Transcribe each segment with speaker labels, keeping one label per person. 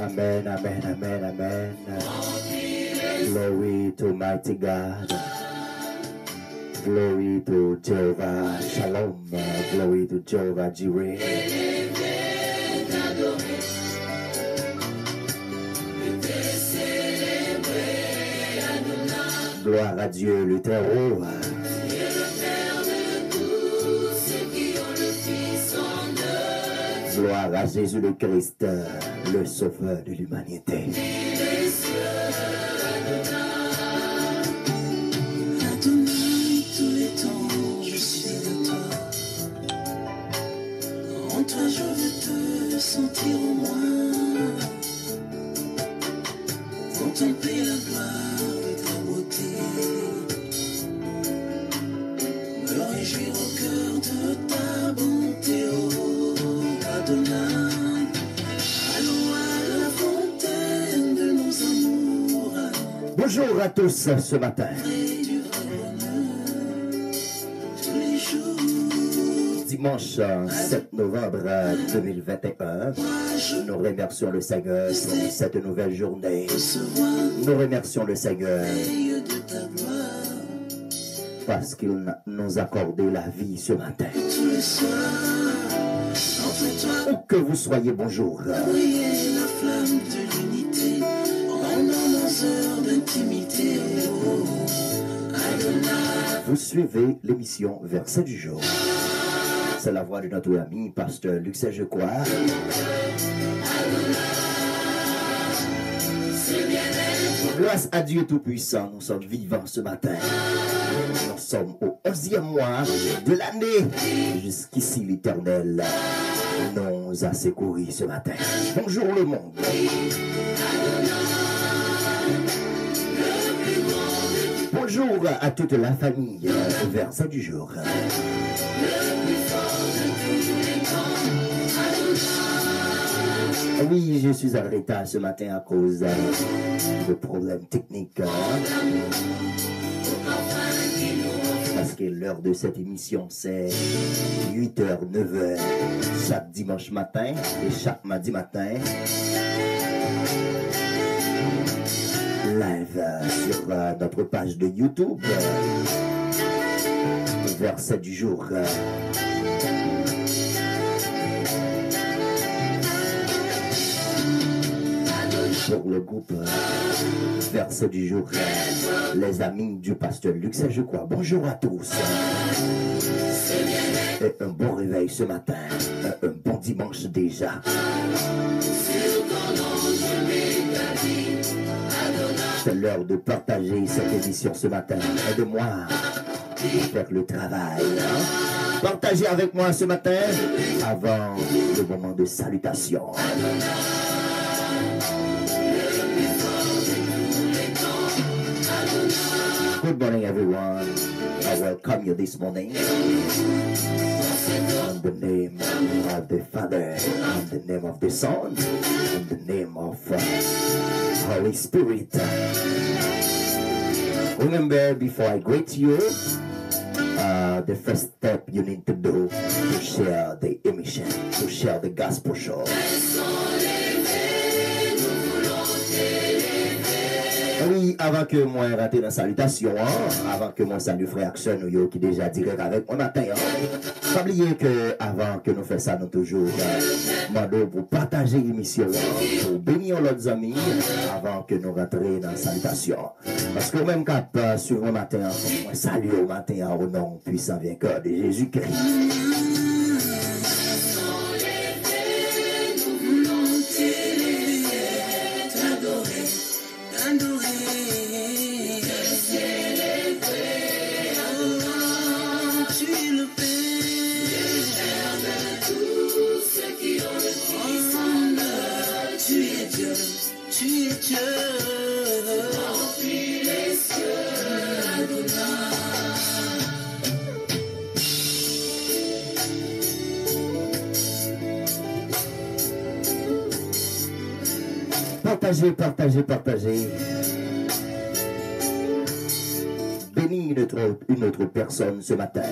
Speaker 1: Amen, amen, amen, amen. Glory to mighty God. Glory to Jehovah Shalom. Glory to Jehovah Jireh. Gloire à Dieu le Très-Haut. Gloire à Jésus le Christ, le Sauveur de l'humanité.
Speaker 2: Adonai, tous les temps, je suis de toi. En toi, je veux te sentir en moi. Contempler la gloire de ta beauté. Me réjouir au cœur de ta bonté, oh Adonai. Allons à la fontaine de nos amours.
Speaker 1: Bonjour à tous ce matin. Dimanche 7 novembre 2021, nous remercions le Seigneur pour cette nouvelle journée. Nous remercions le Seigneur parce qu'il nous a accordé la vie ce matin. Où que vous soyez, bonjour. Vous suivez l'émission Verset du jour. C'est la voix de notre ami, pasteur Luc Saint-Jecois. Grâce à Dieu Tout-Puissant, nous sommes vivants ce matin. Nous sommes au 11e mois de l'année. Jusqu'ici, l'Éternel nous a secourus ce matin. Bonjour le monde. Bonjour à toute la famille. Verset du jour. Oui, je suis en retard ce matin à cause de problèmes techniques. Parce que l'heure de cette émission, c'est 8h, 9h, chaque dimanche matin et chaque mardi matin. Live sur notre page de YouTube. Verset du jour. Pour le groupe Verset du jour, les amis du pasteur Luc Saint-Jecois. Bonjour à tous. Et un bon réveil ce matin. Un bon dimanche déjà. C'est l'heure de partager cette émission ce matin. Aide-moi à faire le travail. Partagez avec moi ce matin avant le moment de salutation. Good morning, everyone. I welcome you this morning. In the name of the Father, in the name of the Son, in the name of Holy Spirit. Remember, before I greet you, the first step you need to do to share the emission, to share the gospel show. Oui, avant que moi rate la salutation, avant que mon salut frère Action nous qui déjà direct avec mon matin, pas oublier que avant que nous fassions ça, nous toujours demandons pour partager l'émission, pour bénir leurs amis avant que nous rentrions dans la salutation. Parce que même quand sur mon matin, moi salue au matin au nom puissant vainqueur de Jésus-Christ. Partagez. Bénis une autre personne ce matin.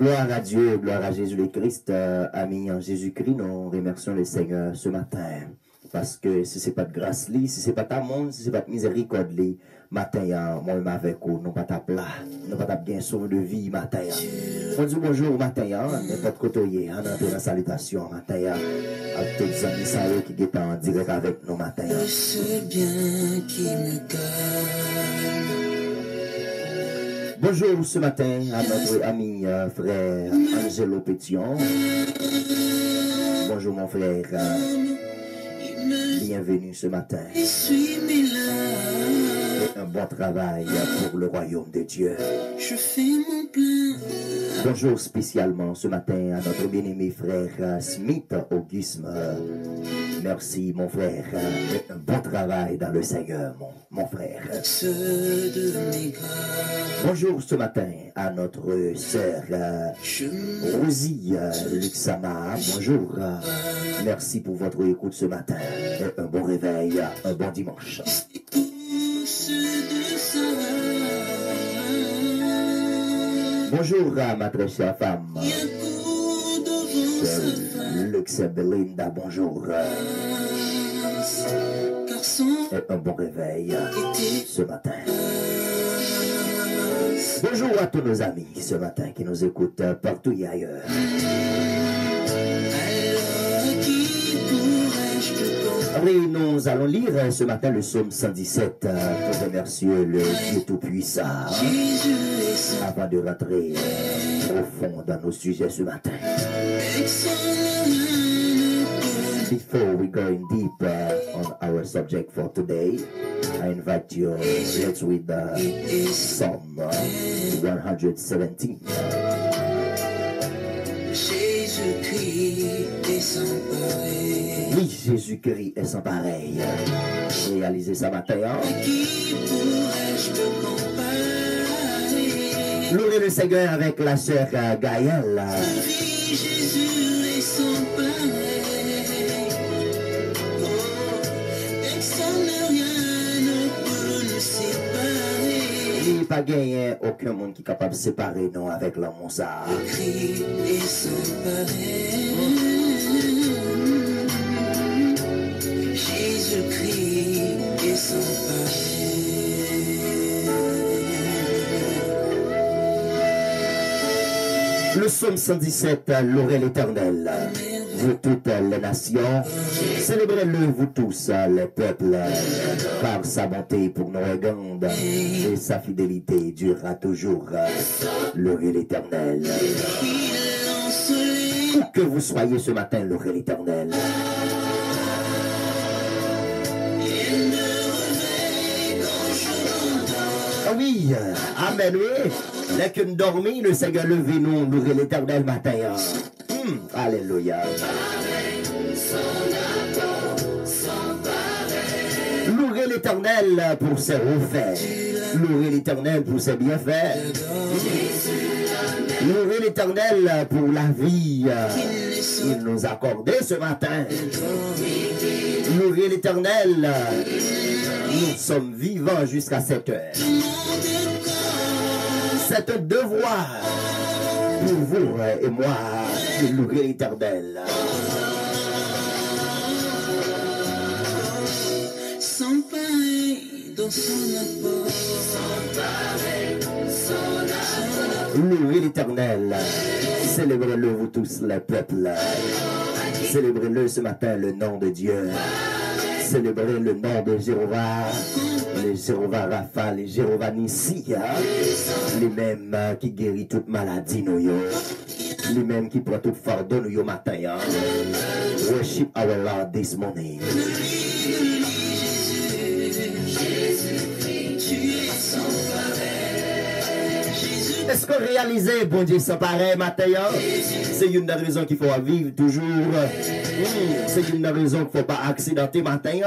Speaker 1: Gloire à Dieu, gloire à Jésus le Christ, amis en Jésus-Christ, nous remercions le Seigneur ce matin. Parce que si ce n'est pas de grâce, si ce n'est pas ta monde, si ce n'est pas de miséricorde, matin, moi-même avec vous, nous pas ta plat, nous pas ta bien sauve de vie, matin. On dit bonjour, matin, n'importe côté, on entre dans la salutation, matin, avec tous les amis salés qui sont en direct avec nous, matin.
Speaker 2: Ce bien qui me gagne.
Speaker 1: Bonjour ce matin à notre ami frère Angelo Pétion. Bonjour mon frère. Bienvenue ce matin. Et un bon travail pour le royaume de Dieu. Je fais mon plein. Bonjour spécialement ce matin à notre bien-aimé frère Smith Auguste. Merci mon frère. Un bon travail dans le Seigneur, mon frère. Bonjour ce matin à notre sœur Rosie Luxama. Bonjour. Merci pour votre écoute ce matin. Un bon réveil, un bon dimanche. Bonjour à ma très chère femme. Lux Belinda, bonjour. Un bon réveil ce matin. Bonjour à tous nos amis ce matin qui nous écoutent partout et ailleurs. Oui, nous allons lire ce matin le psaume 117 pour remercier le Dieu Tout-Puissant avant de rentrer au fond dans nos sujets ce matin. Before we go in deep on our subject for today, I invite you, let's read Psalm 117. Oui, Jésus-Christ est sans pareil. Réalisez ça matin. Louez le Seigneur avec la sœur Gaëlle. Jésus est sans pareil. Personne, rien ne peut nous séparer. Il n'y a pas gagné aucun monde qui est capable de séparer nous avec l'amour ça. Jésus-Christ est sans pareil. Jésus-Christ est sans pareil. Le psaume 117, louez l'Éternel, vous toutes les nations, célébrez-le vous tous les peuples, car sa bonté pour nous est grande et sa fidélité durera toujours. Louez l'Éternel. Où que vous soyez ce matin, louez l'Éternel. Ah oui, amen, oui. Dès que nous dormons, le Seigneur levez-nous, louez l'Éternel matin. Alléluia. Louez l'Éternel pour ses refaits. Louez l'Éternel pour ses bienfaits. Louez l'Éternel pour la vie qu'il nous a accordée ce matin. Louez l'Éternel. Nous sommes vivants jusqu'à cette heure. C'est un devoir pour vous et moi de louer l'Éternel. Sans pareil dans son apport. Louez l'Éternel. Célébrez-le vous tous les peuples. Célébrez-le ce matin le nom de Dieu. Célébrez le nom de Jéhovah, les Jéhovah Rapha, les Jéhovah Nissi, les mêmes qui guérit toute maladie, nous, les mêmes qui prend toute fardeau, nous, matin. Worship our Lord this morning. Est-ce qu'on réalise, bon Dieu, sans pareil, matin? C'est une des raisons qu'il faut vivre toujours. C'est une des raisons qu'il ne faut pas accidenter matin.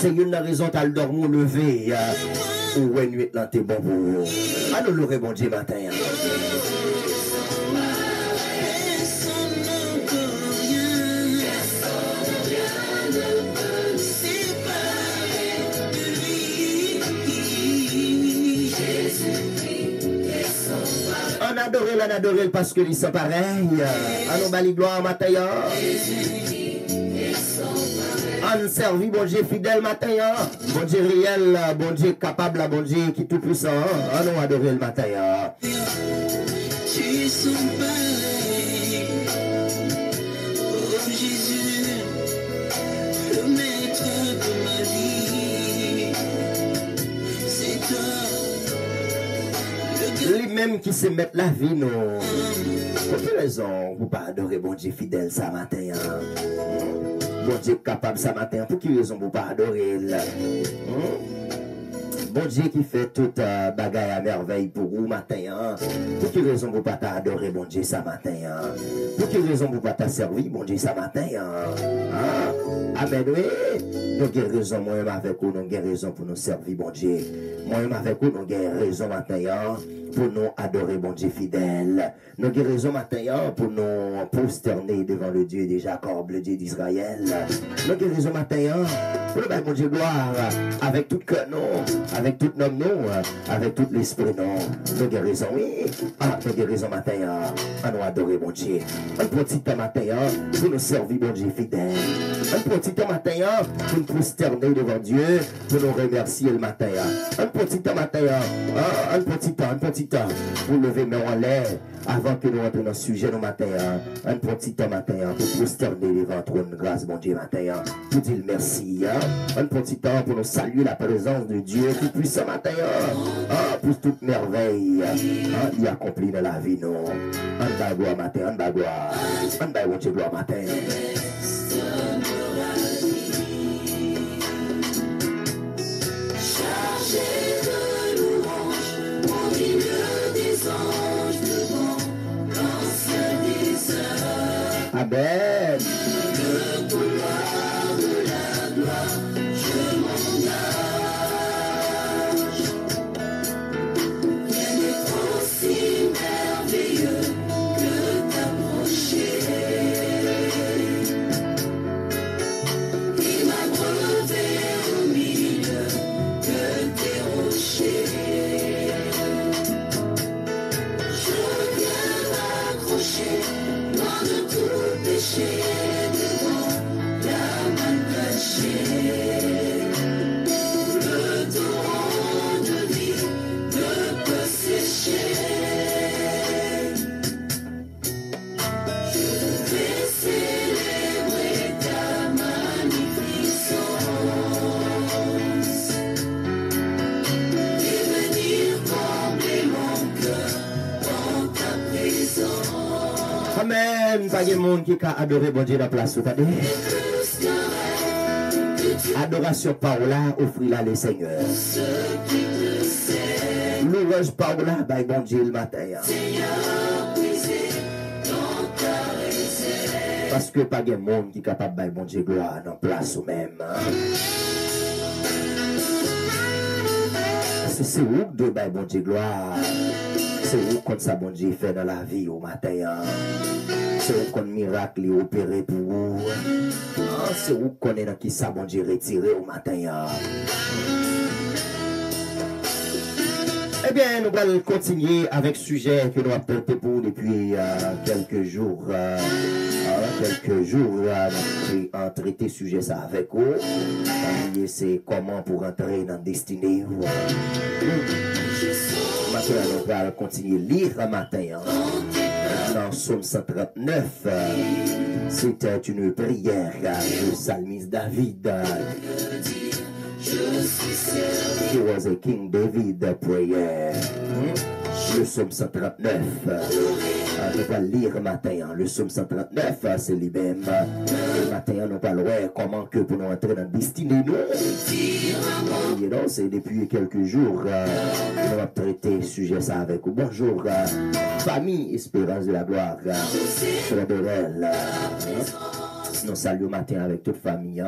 Speaker 1: C'est une des raisons qu'il faut dormir lever. Ou une nuit là, t'es bon pour vous. Allons louer, bon Dieu, matin. on adore parce que ils sont pareils. À nous bali gloire matin. On servi bon Dieu fidèle matin. Bon Dieu réel, bon Dieu capable, bon Dieu qui tout puissant. À nous adorer le matin.
Speaker 2: Tu sens pareil. Oh Jésus, le maître de ma vie. C'est toi.
Speaker 1: Lui-même qui se met la vie, non. Pour quelle raison vous pas adorer bon Dieu fidèle ça matin? Bon Dieu capable ça matin. Pour quelle raison vous pas adorer? Bon Dieu qui fait toute bagaille à merveille pour vous matin. Pour quelle raison vous pas adorer bon Dieu ça matin? Pour quelle raison vous pas servir bon Dieu ça matin? Amen, oui. Nous avons raison, moi-même avec vous, nous avons raison pour nous servir bon Dieu. Moi-même avec vous, nous avons raison matin pour nous adorer bon Dieu fidèle. Nous avons raison matin pour nous prosterner devant le Dieu de Jacob, le Dieu d'Israël. Nous avons raison matin pour nous battre bon Dieu gloire avec tout cœur, non, avec tout nom, non, avec tout l'esprit, non. Nous avons raison, oui. Nous avons raison matin à nous adorer bon Dieu. Un petit temps matin pour nous servir bon Dieu fidèle. Un petit temps matin pour nous prosterner devant Dieu, pour nous remercier le matin. Un petit temps matin, un petit temps pour lever main en l'air avant que nous entrions dans le sujet du matin. Un petit temps matin pour prosterner devant trône de grâce, bon Dieu matin. Pour dire merci. Un petit temps pour nous saluer la présence de Dieu tout puissant matin. Pour toute merveille. Il accomplit dans la vie, non. Un bas gloire matin, un bas gloire. Un bas bon Dieu gloire matin.
Speaker 2: Chargé de louanges, au milieu des anges devant l'ancien des heures.
Speaker 1: Amen.
Speaker 2: Le couloir de la gloire, je m'engage. Rien n'est aussi merveilleux que d'approcher. Il m'a brevé au milieu de tes rochers. Je viens m'accrocher, loin de tout péché, devant la main cachée. Le torrent de vie ne peut sécher. Je vais célébrer ta magnificence et venir combler mon cœur en ta présence.
Speaker 1: Amen. Pas de monde qui a adoré bon Dieu dans la place.
Speaker 2: Plus qu'un rêve que tu
Speaker 1: Adoration Paola, offrir-la le Seigneur.
Speaker 2: ceux qui te sait.
Speaker 1: Louange Paola, by bon Dieu le matin.
Speaker 2: Seigneur, puisé dans ta réserve.
Speaker 1: Parce que pas de monde qui est capable de bon Dieu gloire dans la place ou même. Parce que c'est où de bon Dieu gloire. C'est où quand ça bon Dieu fait dans la vie au matin. C'est où qu'on miracle est opéré pour vous. C'est où qu'on est dans qui ça bon Dieu retiré au matin. Eh bien, nous allons continuer avec ce sujet que nous avons traité pour depuis quelques jours. Nous avons traité sujet ça avec vous. C'est comment pour entrer dans la destinée. Maintenant, nous allons continuer à lire un matin. Dans Psaume 139, c'était une prière du psalmiste David. It was a King David prayer. Le psaume 139. On va lire matin. Le psaume 139, c'est lui-même. Le matin, on va voir comment que pour nous entrer dans la destinée. C'est depuis quelques jours on va traiter ce sujet ça avec vous. Bonjour, famille Espérance de la Gloire. Frère Dorel. Nous saluons matin avec toute famille.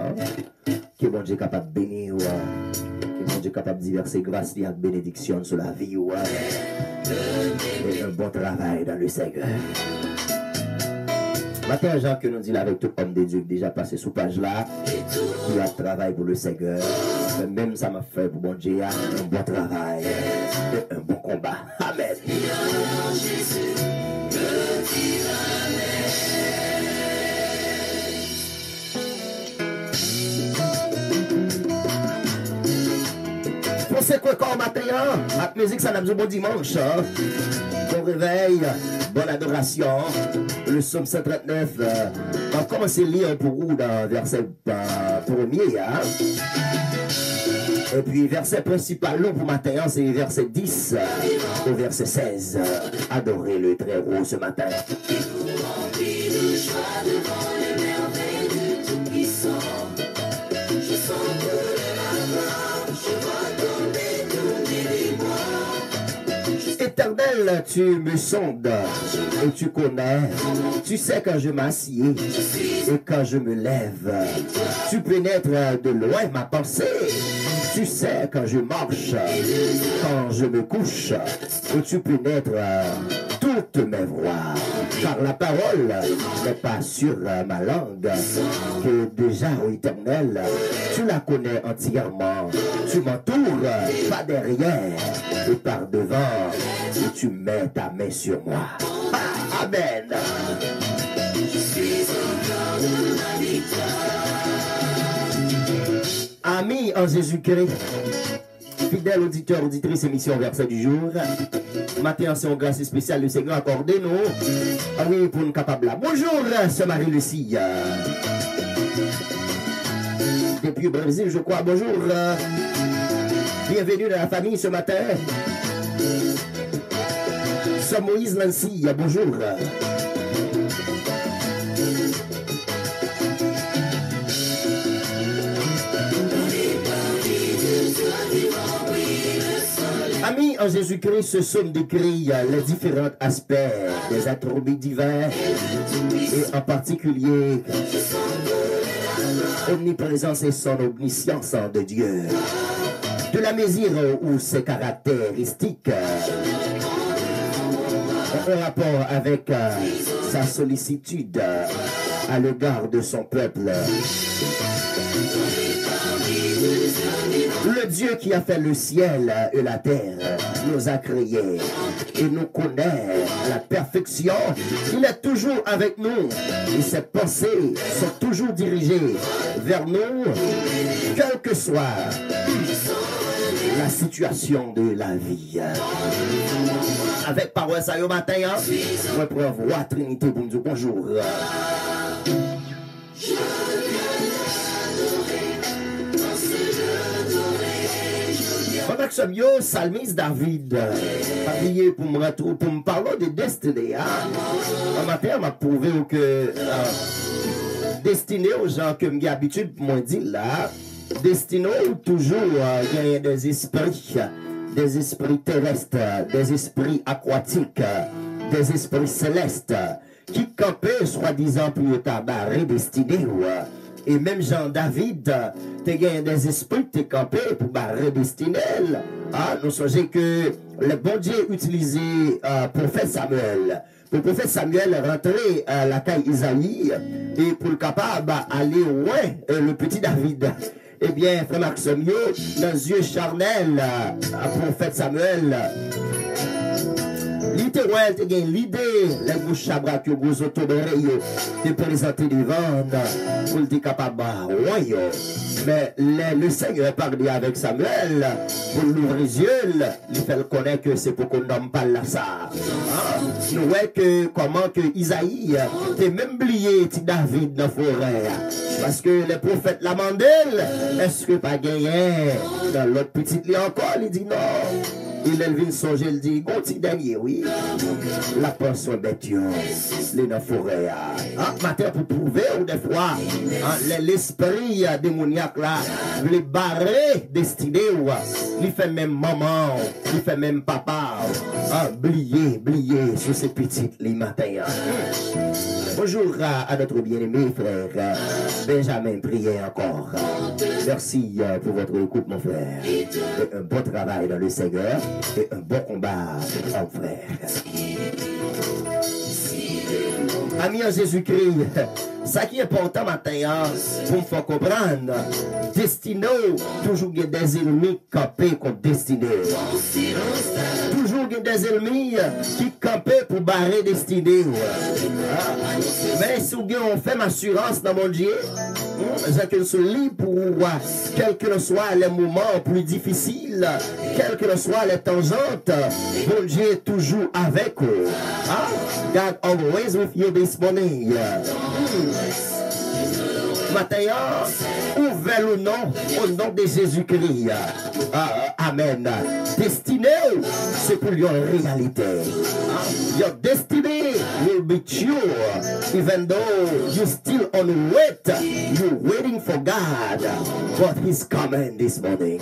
Speaker 1: Que bon Dieu est capable de bénir. Que bon Dieu est capable de diverser grâce et bénédiction sur la vie. Et un bon travail dans le Seigneur. Matin, Jean, que nous dit là avec tout homme de Dieu qui déjà passé sous page là, il a travail pour le Seigneur. Même ça m'a fait pour bon Dieu, un bon travail, et un bon combat. Amen. C'est quoi encore matin? La musique, ça n'a besoin de bon dimanche. Bon réveil, bonne adoration. Le psaume 139. On va commencer à lire pour vous dans verset premier. Et puis verset principal pour matin, c'est verset 10 au verset 16. Adorez le très haut ce matin. Éternel, tu me sondes et tu connais. Tu sais quand je m'assieds et quand je me lève. Tu pénètres de loin ma pensée. Tu sais quand je marche, quand je me couche. Et tu pénètres toutes mes voies. Car la parole n'est pas sur ma langue. Que déjà, ô Éternel, tu la connais entièrement. Tu m'entoures pas derrière et par devant. Et tu mets ta main sur moi. Ah, amen. Amis en Jésus-Christ, fidèles auditeurs, auditrices, émission Verset du jour. Matin, c'est une grâce spéciale du Seigneur accordé nous. Ah oui, pour nous capables là. Bonjour, c'est Marie-Lucie. Depuis le Brésil, je crois. Bonjour. Bienvenue dans la famille ce matin. C'est Moïse Nancy. Bonjour. Amis en Jésus-Christ, ce psaume décrit les différents aspects des attributs divins et en particulier omniprésence et son omniscience de Dieu. De la mesure où ses caractéristiques ont un rapport avec sa sollicitude à l'égard de son peuple. Le Dieu qui a fait le ciel et la terre nous a créés et nous connaît à la perfection. Il est toujours avec nous et ses pensées sont toujours dirigées vers nous, quelle que soit la situation de la vie. Avec parole ça au matin, on peut voir Trinité pour nous dire bonjour. Pendant que ce mieux, Salmis David, habillé pour me retrouver, pour me parler de destinée. Un matin, m'a prouvé que destiné aux gens que j'ai l'habitude pour me dire là, destiné toujours gagner des esprits terrestres, des esprits aquatiques, des esprits célestes, qui campaient soi-disant pour tabarrer destiné. Et même Jean-David, tu as des esprits qui campé pour barrer destinel. Nous songeons que le bon Dieu utilisait prophète Samuel. Le prophète Samuel rentrait à la caille Isaïe et pour le capable aller loin, le petit David. Eh bien, frère Maxime, dans les yeux charnels, prophète Samuel, littéral, tu as l'idée, les bouches chabra que vous autobérez, de présenter devant, pour être capable de mais le Seigneur parlait avec Samuel, pour l'ouvrir les yeux, il fait connaître que c'est pour qu'on n'en parle là ça. Nous voyons que comment que Isaïe, t'es même oublié David dans la forêt. Parce que les prophètes la mandel, est-ce que pas gagné dans l'autre petite lit encore, il dit non. Il est venu songer, il dit, bon petit dernier, oui. La personne bête, les dans la forêt. Matin pour prouver, ou des fois, l'esprit démoniaque là, les barrer destiné, il fait même maman, il fait même papa. Blier sur ces petites les matins. Bonjour à notre bien-aimé frère Benjamin, priez encore. Merci pour votre écoute, mon frère. Et un bon travail dans le Seigneur et un bon combat, mon frère. Ami en Jésus-Christ, ça qui est important matin, pour me faire comprendre, destiné, toujours il y a des ennemis campés contre destiné. Toujours il y a des ennemis qui campent pour barrer destiné. Mais si on fait ma assurance dans mon Dieu, je suis libre pour quels que soient les moments plus difficiles, quelles que soient les tangentes, mon Dieu est toujours avec vous. God always with you this morning. Matin, ouvrez le nom au nom de Jésus-Christ. Amen. Destiné, c'est pour your réalité. Your destiny will be true. Even though you're still on wait, you're waiting for God. But He's coming this morning.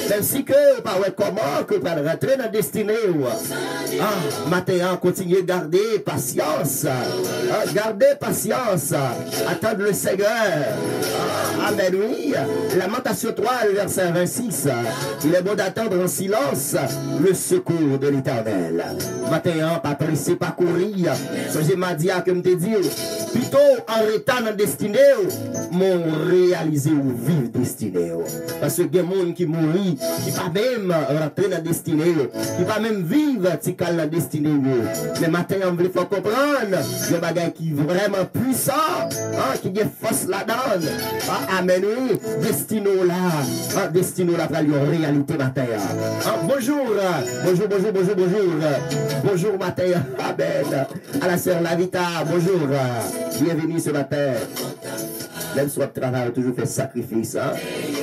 Speaker 1: Même si que, par comment que vous rentrer dans la destinée. Matin, continuez à garder patience. Gardez patience. Attendre le Seigneur. Amen, oui. Lamentation 3, verset 26. Il est bon d'attendre en silence le secours de l'Éternel. Matin, pas pressé, pas courir. Ce que j'ai dit à comme te dire, plutôt en restant dans destinée, mon réalisé ou vivre destinée. Parce que il y a des gens qui mourent, qui pas même rentrer dans destinée, qui pas même vivre dans la destinée. Mais matin, on veut faire comprendre, il y a des bagages qui sont vraiment puissants, qui ont force là-dedans. Amen, oui. Destino là, pour la réalité matin. Bonjour, bonjour, bonjour, bonjour, bonjour. Bonjour matin, amen. À la sœur Lavita, bonjour. Bienvenue ce matin. Même si votre travail a toujours fait sacrifice,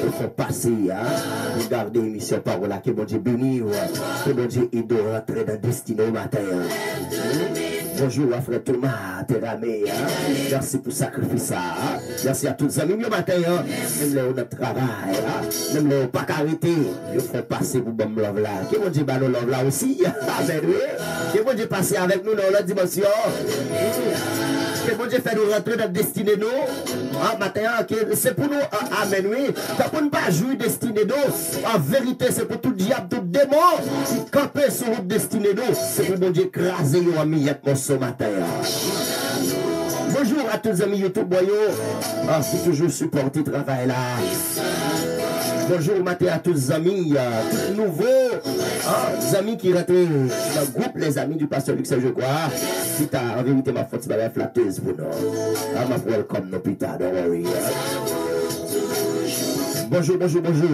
Speaker 1: il faut passer, pour garder une mission par là, que bon Dieu bénisse, que bon Dieu aide à rentrer dans le destinée au matin. Bonjour à frère Thomas, Téramé, merci pour le sacrifice. Merci à tous les amis, le matin, même les notre travail, même les pas arrêté, il faut passer pour bon love là. Que bon Dieu balle love là aussi, amen, oui. Que bon Dieu passe avec nous dans la dimension. Que bon Dieu fait nous rentrer dans la destinée nous. Matin, c'est pour nous, amen, oui. C'est pour ne pas jouer destinée nous. En vérité, c'est pour tout diable, tout démon qui campe sur notre destinée nous. C'est pour bon Dieu écraser nos amis ce matin. Bonjour à tous les amis YouTube Boyo. Qui toujours supportent le travail là. Bonjour matin à tous les amis, tous nouveaux amis qui rentrent dans le groupe, les amis du pasteur Luc, je crois. Si t'as en vérité ma faute, c'est pas flatteuse pour nous. Ma welcome no plus tard, don't worry. Bonjour, bonjour, bonjour.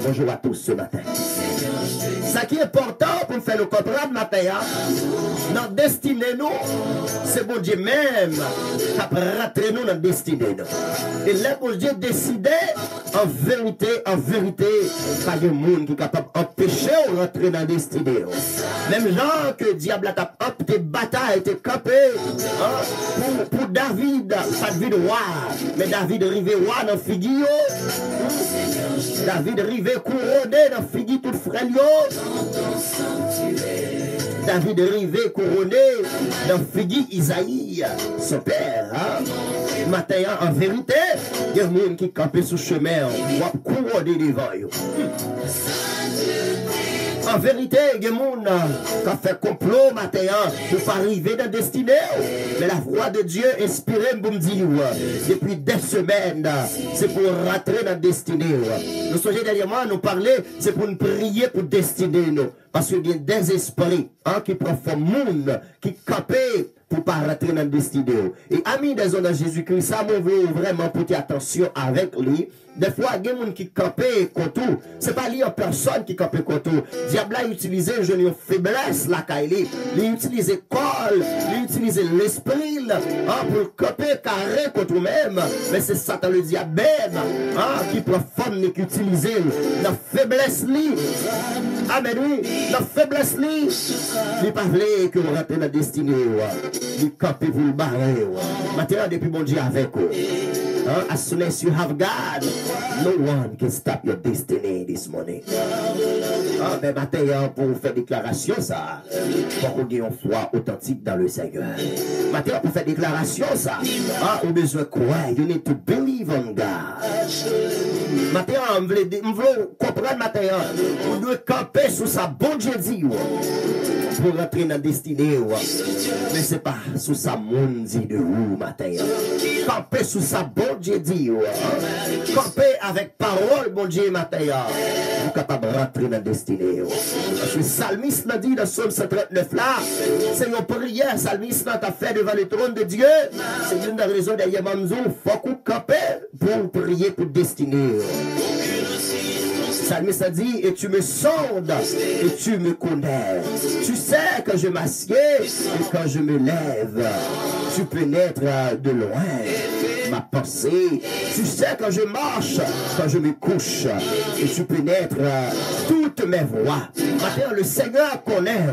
Speaker 1: Bonjour à tous ce matin. Ce qui est important pour faire le comprendre matin, notre destinée nous, c'est bon Dieu même qui a rentré nous dans la destinée nous. Et là, bon Dieu décidé, en vérité, pas de monde qui est capable d'empêcher de rentrer dans la destinée. Même gens que le diable a empêché bataille, était campé pour David, pas David roi, mais David arrivé roi dans figure. David arrivé couronné dans figure tout frère. David arrivé couronné dans figure Isaïe, son père. Matin, en vérité, il y a des gens qui campent sur le chemin, ou couronné devant eux. En vérité, il y a des gens qui ont fait complot matin pour pas arriver dans la destinée. Mais la voix de Dieu inspirée pour me dire, depuis des semaines, c'est pour rentrer dans la destinée. Nous sommes dernièrement, nous parler, c'est pour nous prier pour destinée. Parce qu'il y a des esprits qui prennent monde, qui campent pour pas rentrer dans le destinée. Et amis des zones de Jésus-Christ, ça me veut vraiment porter attention avec lui. Des fois, il y a des gens qui campent contre tout. Ce n'est pas lui en personne qui campe contre tout. Diable a utilisé une faiblesse, la Kaili. Il a utilisé col, il a utilisé l'esprit pour camper carré contre lui-même. Mais c'est Satan le diable qui prend forme et qui utilise la faiblesse. Amen, oui. La faiblesse, il n'est pas vrai que vous rentrez dans la destinée. Il campe pour le barrer. Maintenant, depuis bon Dieu avec vous. As soon as you have God, no one can stop your destiny this morning. Mais matin, pour faire déclaration, ça, pour qu'on ait une foi authentique dans le Seigneur. Matin, pour faire déclaration, ça, on a besoin de croire. You need to believe on God. Matin, on veut comprendre, matin, on doit camper sur sa bon Dieu dit. pour rentrer dans la destinée. Mais c'est pas sous sa monde dit de vous matin. Camper sous sa bon Dieu dit. Camper avec parole bon Dieu matin. Vous capable de rentrer dans la destinée. Parce que le psalmiste l'a dit dans Psaume 139 là. C'est une prière, salmiste t'a fait devant le trône de Dieu. C'est une des raisons derrière Mamzou. Faut qu'on campe pour prier pour destiner. Salmiste a dit, et tu me sondes, et tu me connais. Tu sais quand je m'assieds, et quand je me lève, tu pénètres de loin ma pensée. Tu sais quand je marche, quand je me couche, et tu pénètres toutes mes voies. Maintenant, le Seigneur connaît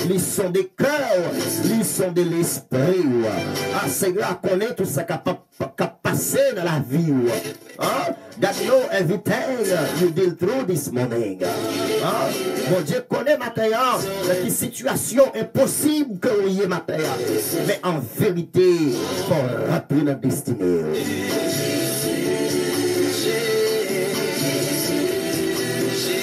Speaker 1: les sons des cœurs, les sons de l'esprit. Ah, Seigneur connaît tout ça qui a passé dans la vie. Hein? That know everything you deal through this morning. Hein? Mon Dieu connaît matin la situation impossible que vous ayez matin. Mais en vérité, pour rentrer dans la destinée.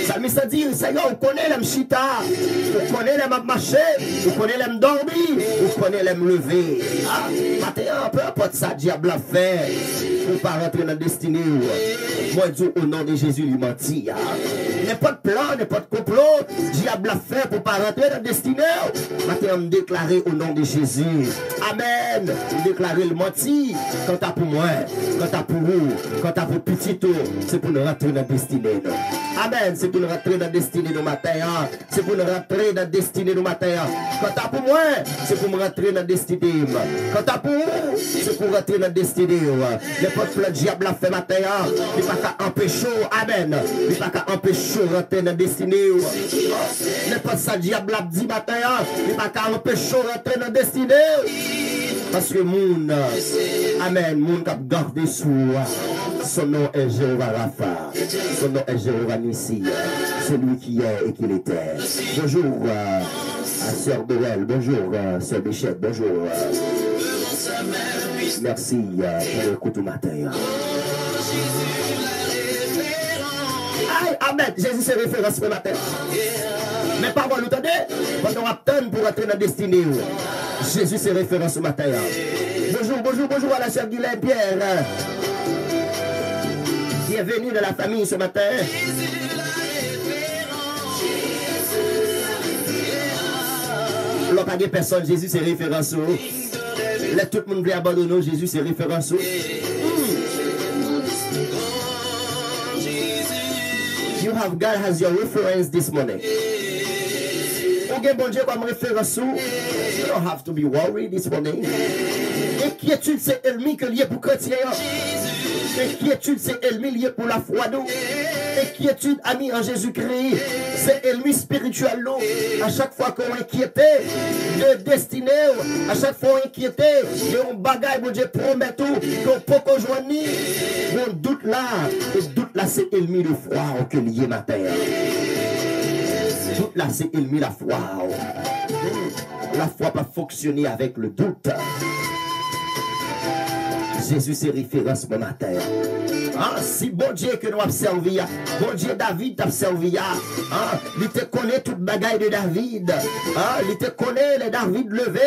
Speaker 1: Salmiste dit, Seigneur, vous connaissez les chita, vous connaissez les marcher, vous connaissez les dormir, vous connaissez les lever. Ah, matin, peu importe ça, diable a fait, pour ne pas rentrer dans la destinée. Moi, je dis au nom de Jésus, il mentit. N'est pas de plan, n'est pas de complot, diable a fait pour ne pas rentrer dans la destinée. Matin, on déclare au nom de Jésus. Amen. On déclare le menti. Quant à pour moi, quant à pour vous, quant à pour petit tour, c'est pour nous rentrer dans la destinée. Amen. C'est pour nous rentrer dans la destinée du matin. C'est pour nous rentrer dans la destinée du matin. Quant à pour moi, c'est pour me rentrer dans la destinée. Quant à pour vous, c'est pour rentrer dans la destinée. N'importe quel diable a fait matin, il n'y a pas qu'à empêcher. Amen. Il n'y a pas qu'à empêcher de rentrer dans la destinée. N'importe ça diable a dit matin, il n'y a pas qu'à empêcher de rentrer dans la destinée. Parce que moun, amen, moun qui a gardé sous, son nom est Jéhovah Rapha, son nom est Jéhovah Nissi, celui qui est et qui l'était. Bonjour à Sœur Dorel, bonjour Sœur Bichette, bonjour. Merci pour l'écoute au matin. Aïe, amen, Jésus c'est référence ce matin. Mais pas vous l'entendez? Pendant on attend pour entrer dans la destinée. Jésus c'est référence ce matin. Bonjour, bonjour, bonjour à la sœur Guylaine Pierre. Bienvenue dans la famille ce matin. L'on pas de personne, Jésus c'est référence. Là tout le monde veut abandonner, Jésus c'est référence. You have God has your reference this morning. Okay, bon Dieu comme référence. You don't have to be worried this morning. Inquiétude c'est ennemi que lié pour chrétien. Inquiétude c'est ennemi lié pour la foi nous. Inquiétude ami en Jésus-Christ, c'est ennemi spirituel nous. À chaque fois qu'on est inquiété de destinée, à chaque fois qu'on est inquiété de un bagage bon Dieu promet tout, qu'on peut qu'on joigne. Bon doute là, et doute là c'est ennemi de foi que lié matin. Doute là c'est ennemi la foi. La foi pas fonctionner avec le doute. Jésus c'est référence mon matin. Ah, si bon Dieu que nous avons servi, bon Dieu David t'a servi, ah, il te connaît toute bagaille de David, ah, il te connaît les David levés,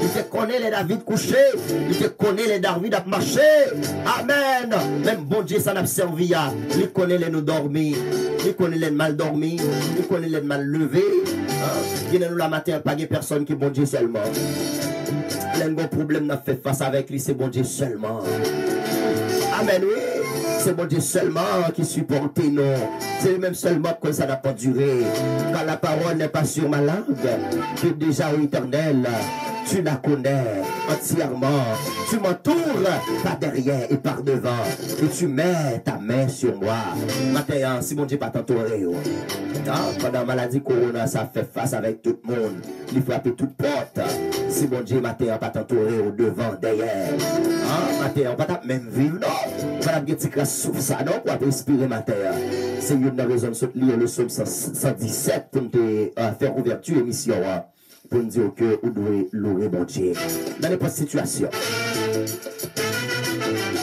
Speaker 1: il te connaît les David couchés, il te connaît les David à marcher, amen. Même bon Dieu ça n'a servi, il connaît les nous dormir, il connaît les mal dormis, il connaît les mal levés, il y a nous la matin pas de personne qui bon Dieu seulement. Un bon problème n'a fait face avec lui, c'est bon Dieu seulement. Amen, oui. C'est bon Dieu seulement qui supporte nous. C'est lui-même seulement que ça n'a pas duré. Quand la parole n'est pas sur ma langue, que déjà au éternel, tu la connais entièrement. Tu m'entoures par derrière et par devant. Et tu mets ta main sur moi. Matin, si mon Dieu pas t'entourer. Pendant la maladie corona, ça fait face avec tout le monde. Il frappe toute porte. Si mon Dieu matin, pas t'entourer au devant, derrière. Matin, on va pas même vivre, non. Pas de petit crasse souffle ça, non, pour respirer matin. C'est une des raisons de lire le psaume 117 pour te faire ouverture émission. Pour nous dire que vous devez louer mon Dieu. Dans n'importe situation.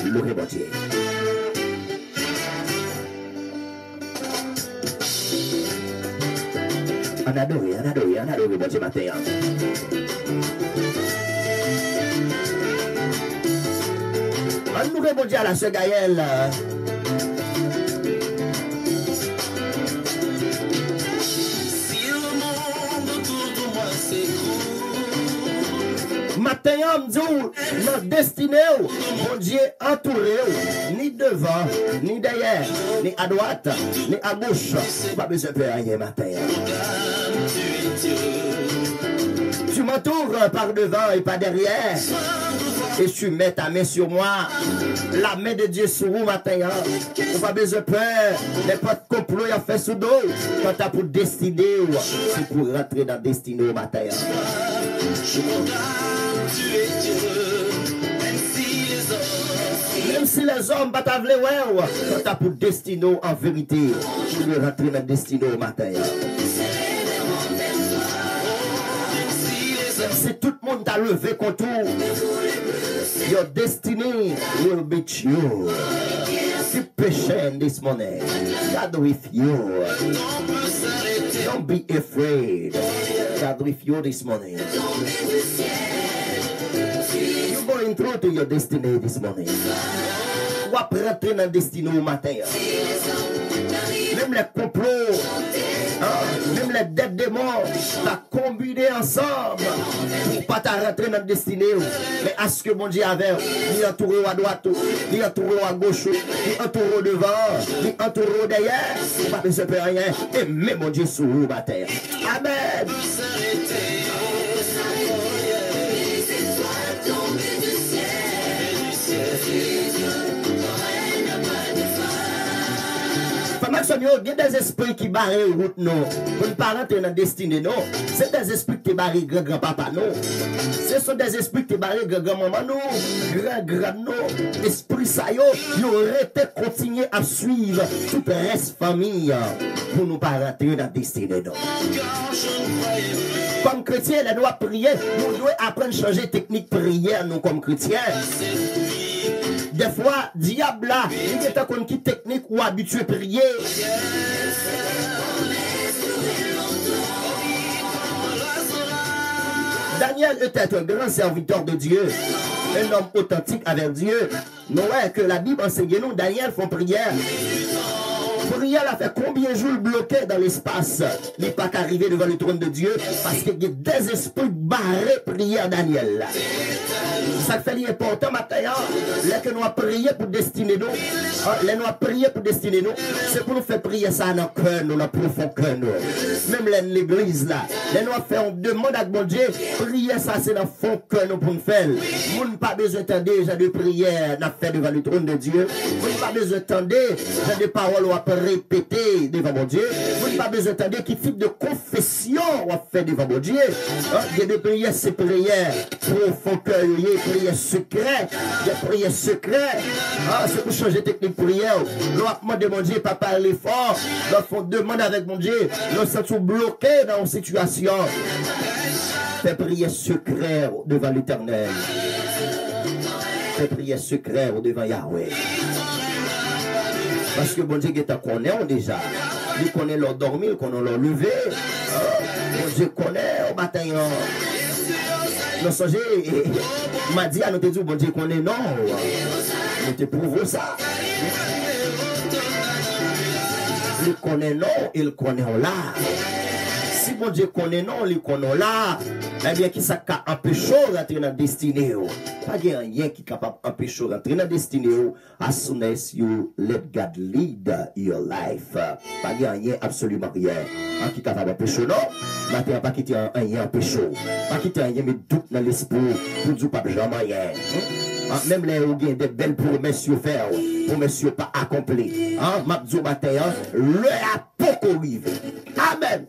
Speaker 1: Louer mon Dieu. On adore, bon Dieu matin. On nous bon Dieu à la sœur Gaëlle. Matin, on dit, notre destinée, mon Dieu, entouré, ni devant, ni derrière, ni à droite, ni à gauche. Pas besoin de rien matin. Tu m'entoures par devant et par derrière. Et tu mets ta main sur moi. La main de Dieu sur vous matin. On pas besoin de peur. N'importe complot a fait sous dos. Quand tu as pour destiner, c'est pour rentrer dans la destinée au matin. Même si les hommes pas t'avler, ouais, quand t'as pour destiner en vérité, tu veux rentrer dans la destinée au matin. Si tout le monde t'a levé contre vous, your destiny will be you. Keep patient this morning. God with you. Don't be afraid. God with you this morning. You're going through to your destiny this morning. Tu vas rentrer dans la destinée au matin. Même les complots, même les dettes des morts, t'as combiné ensemble pour pas rentrer dans la destinée. Mais à ce que mon Dieu avait, ni entouré à droite, ni entouré à gauche, ni entouré devant, ni entouré derrière, pas besoin de rien. Et même mon Dieu sur le matin. Amen. Il y a des esprits qui barrent la route, non. Pour ne pas rentrer dans la destinée, non. C'est des esprits qui barrent grand-grand-papa, non. Ce sont des esprits qui barrent grand-grand-maman, non. Grand-grand, non. Esprit ça, ils auraient été continuer à suivre toute reste famille pour ne pas rentrer dans la destinée, non. Comme chrétiens, nous devons prier. Nous devons apprendre à changer technique prière, nous, comme chrétiens. Des fois, diable là, il est un qui technique ou habitué à prier. Daniel était un grand serviteur de Dieu, un homme authentique avec Dieu. Noé, que la Bible enseigne nous, Daniel font prière. Prière a fait combien de jours bloqué dans l'espace? Il n'est pas qu'arrivé devant le trône de Dieu parce qu'il y a des esprits barrés prière Daniel là. Ça fait l'important maintenant, là que nous avons prié pour destiner nous, là nous avons prié pour destiner nous, c'est pour nous faire prier ça dans le cœur, dans le profond cœur. Même là l'église là, là nous avons fait, on demande à mon Dieu, prier ça c'est dans le fond cœur nous pour nous faire. Nous n'avons pas besoin de déjà de prière, nous fait devant le trône de Dieu. Nous n'avons pas besoin de des paroles à répéter devant mon Dieu. Vous n'avez pas besoin d'entendre quel type de confession on va faire devant mon Dieu. Il y a des prières, c'est prières profond cœur, prières secrètes, des prières secrètes. C'est pour changer technique prière. Nous demandons mon Dieu, pas parler fort. Nous demandons avec mon Dieu, nous sommes bloqués dans une situation. Fais prière secrète devant l'Éternel. Fais prière secrète devant Yahweh. Parce que bon Dieu, il connaît déjà. Il connaît leur dormir, il connaît leur lever. Bon Dieu connaît au matin. Nous songez, il m'a dit à nous te dire, bon Dieu connaît, non. Nous te prouvons ça. Il connaît non, il connaît là. Si bon Dieu connaît non, il connaît là. Eh bien, qui ça peut empêcher de rentrer dans la destinée? Pas de rien qui est capable d'empêcher de rentrer dans la destinée. As soon as you let God lead your life. Pas de rien, absolument rien. Qui est capable d'empêcher, non? Maintenant, pas quitter rien empêcher. Pas quitter rien, mais doute dans l'esprit. Pour dire pas jamais rien. Même les gens qui ont des belles promesses à faire, promesses pas accomplies. Mabdou matin, le apocalypse. Amen.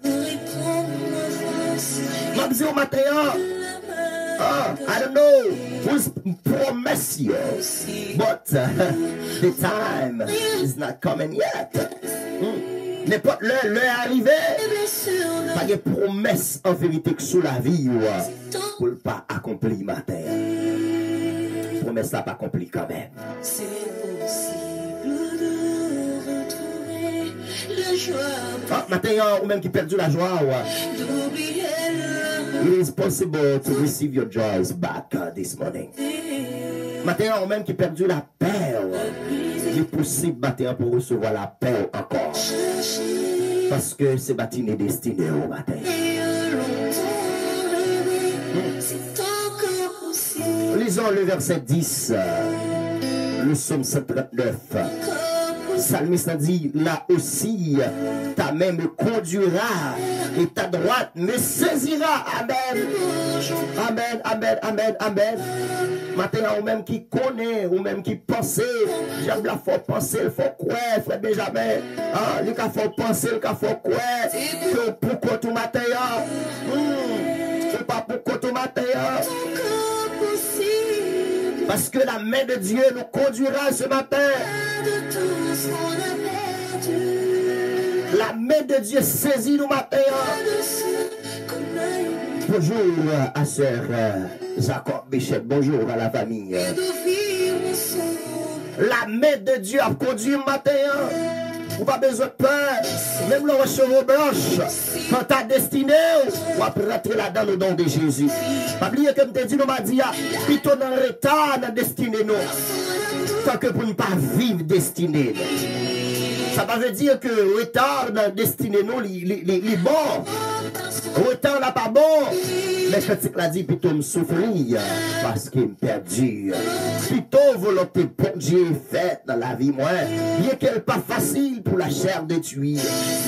Speaker 1: Mabdou matin, I don't know who's promised you, but the time is not coming yet. N'importe l'heure arrivée, pas de promesse en vérité que sous la vie, pour ne pas accomplir matin. Promesse là pas accomplie quand même.
Speaker 2: C'est possible de retrouver le
Speaker 1: Ah, matin, ou même qui perdu la joie. It is possible to receive your joys back this morning. Matin, ou même qui perdu la paix. Il est possible matin pour recevoir la paix encore. Parce que c'est matin destiné au matin. Lisons le verset 10, le psaume 139. Psalmiste a dit, là aussi, ta main me conduira et ta droite me saisira. Amen. Amen, amen, amen, amen. Maintenant, ou même qui connaît, ou même qui pense, j'aime la faut penser, il faut quoi, frère Benjamin. Ah, il faut penser, il faut quoi, que pourquoi tout matin, c'est pas pourquoi tout matin. Parce que la main de Dieu nous conduira ce matin. La main de Dieu saisit nous matin. Bonjour à sœur Jacob Michel. Bonjour à la famille. La main de Dieu a conduit matin. Ou pas besoin de peur. Même le chevaux blanches, quand ta destinée, ou après rentrer là-dedans le nom de Jésus. Pas oublier que je te dis, nous m'a dit, plutôt dans le retard, dans la destinée, nous. Tant que pour ne pas vivre destinée. Ça veut dire que le retard dans la destinée, nous, il est bon. Le retard n'est pas bon. Mais quand il a dit, plutôt me souffrir, parce qu'il me perdu. Plutôt volonté pour Dieu faite dans la vie, moi. Bien qu'elle n'est pas facile pour la chair de tuer.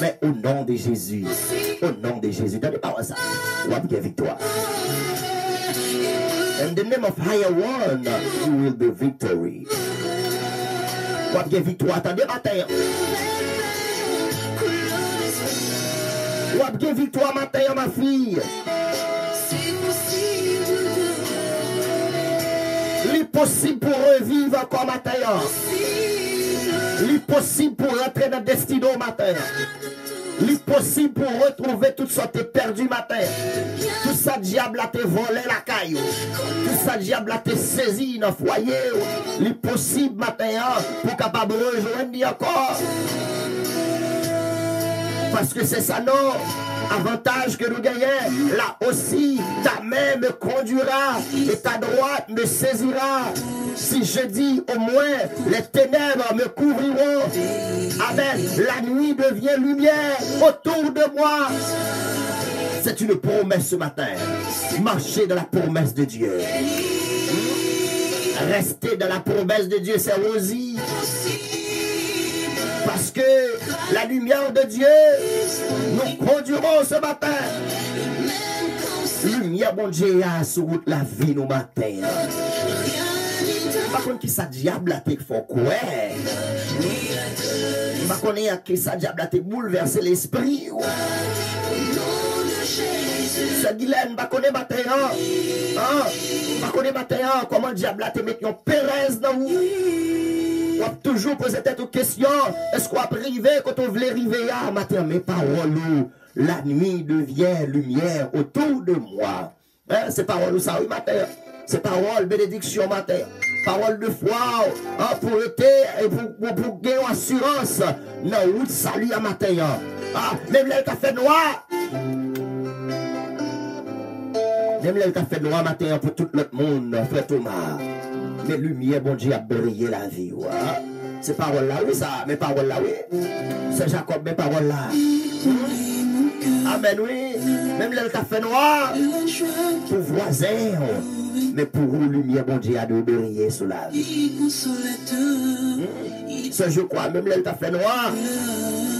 Speaker 1: Mais au nom de Jésus. Au nom de Jésus. Donnez pas ça. On va bien victoire. In the name of higher one, you will be victory. On va bien victoire. Attendez matin. On va bien victoire matin, ma fille. L'impossible pour revivre encore matin. L'impossible pour rentrer dans le destin au matin. L'impossible pour retrouver tout ça t'es perdu matin. Tout ça diable a te volé la caille. Tout ça diable a te saisi dans le foyer. L'impossible matin pour capable rejoindre encore. Parce que c'est ça non. Avantage que nous gagnons, là aussi, ta main me conduira et ta droite me saisira. Si je dis au moins, les ténèbres me couvriront. Amen. La nuit devient lumière autour de moi. C'est une promesse ce matin. Marcher dans la promesse de Dieu. Rester dans la promesse de Dieu, c'est aussi. Parce que la lumière de Dieu nous conduirons ce matin. Lumière, bon Dieu, sur la vie nous matin. Par contre, qui ça diable a fait quoi? Par contre, qui ça diable a fait bouleverser l'esprit? C'est Guylaine, par contre, matin, par contre, matin, comment diable a te mettre une pérez dans vous? On va toujours poser cette question. Est-ce qu'on va priver quand on voulait arriver à matin? Mes paroles, la nuit devient lumière autour de moi. Hein? C'est parole ça, oui, matin. C'est parole, bénédiction, matin. Parole de foi, hein, pour être et pour gagner assurance. Non, oui, salut à matin. Ah, même le café noir. Même le café noir matin pour tout le monde, frère Thomas. Mais lumière, bon Dieu, a brillé la vie. Ouais. Ces paroles-là, oui, ça. Mes paroles-là, oui. C'est Jacob, mes paroles-là. Amen, oui. Même le café noir, pour voisin, mais pour vous, lumière, bon Dieu, a de briller sur la vie. Ça, je crois, même le café noir,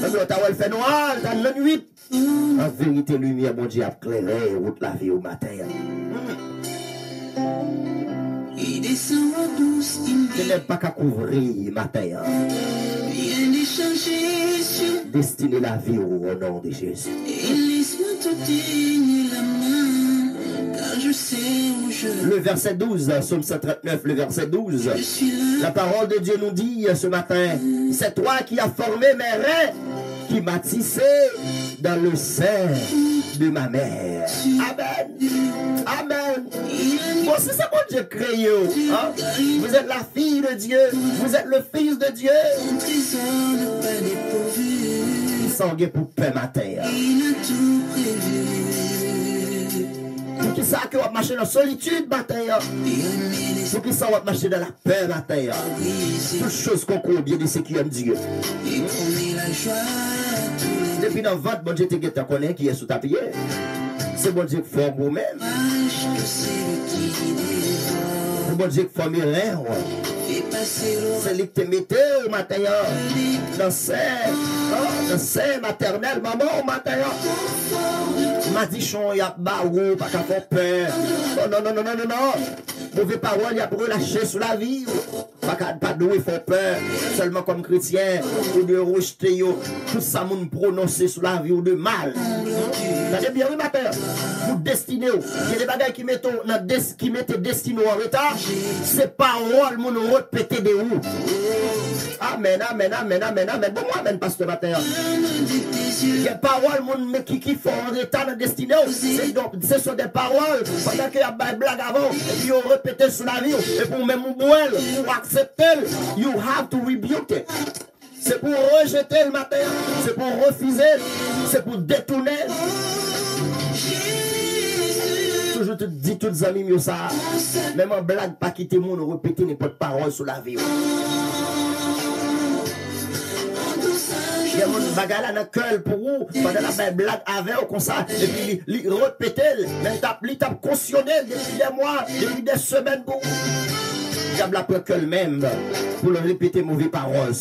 Speaker 1: même le café noir, dans la nuit. En vérité, lumière, bon Dieu, a éclairé toute la vie au matin. Ce n'est pas qu'à couvrir matin. Destiner la vie au nom de Jésus. Le verset 12, Psaume 139, le verset 12. La parole de Dieu nous dit ce matin, c'est toi qui as formé mes reins, qui m'as tissé dans le sein de ma mère. Amen. Amen. Bon, c'est ça que Dieu crée. Hein? Vous êtes la fille de Dieu. Vous êtes le fils de Dieu. ça on gagne pour paix matin?
Speaker 2: Il a tout prévu.
Speaker 1: Pour qui ça que on marcher dans la solitude matin? Pour qui ça on marcher dans la paix matin? Toutes choses qu'on croit bien de ce qui aime Dieu.
Speaker 2: Il promet la joie à tous les
Speaker 1: Depuis dans le ventre, bon Dieu te connaît qui est sous ta prière. C'est bon Dieu qui forme vous-même.
Speaker 2: pages que c'est lui qui dévore.
Speaker 1: C'est bon Dieu qui forme les rêves.
Speaker 2: Fait passer l'orage.
Speaker 1: C'est lui qui te mettait au matin. Dans le sein maternel, maman au matin. M'a dit chon, y a barou, pas qu'à faire peur. Non. Mauvais parole, y a pour relâcher sous la vie. Pas de il faut peur. Seulement comme chrétien, ou de rejeter, tout ça, moun prononcer sous la vie ou de mal. T'as bien, oui, matin. Vous destinez, il y a des bagages qui mettent destiné en retard. C'est parole, moun répéter de où. Amen. Bon, moi, amen, pasteur matin. Il y a des paroles, moun qui font en retard dans destinée. Ce sont des paroles, pendant qu'il y a des blagues avant, et puis on répète sur la vie, et pour même ou pour accepter, you have to rebuke it. C'est pour rejeter le matin, c'est pour refuser, c'est pour détourner. Toujours te dis toutes les amis, mieux ça. Même en blague, pas quitter le monde, répéter n'importe parole sur la vie. Il y a mon bagage dans le cœur pour vous, pendant la blague avec ou comme ça, et puis il répète, mais il t'a cautionné depuis des mois, depuis des semaines pour vous. Diable a pris que le même pour le répéter mauvais paroles.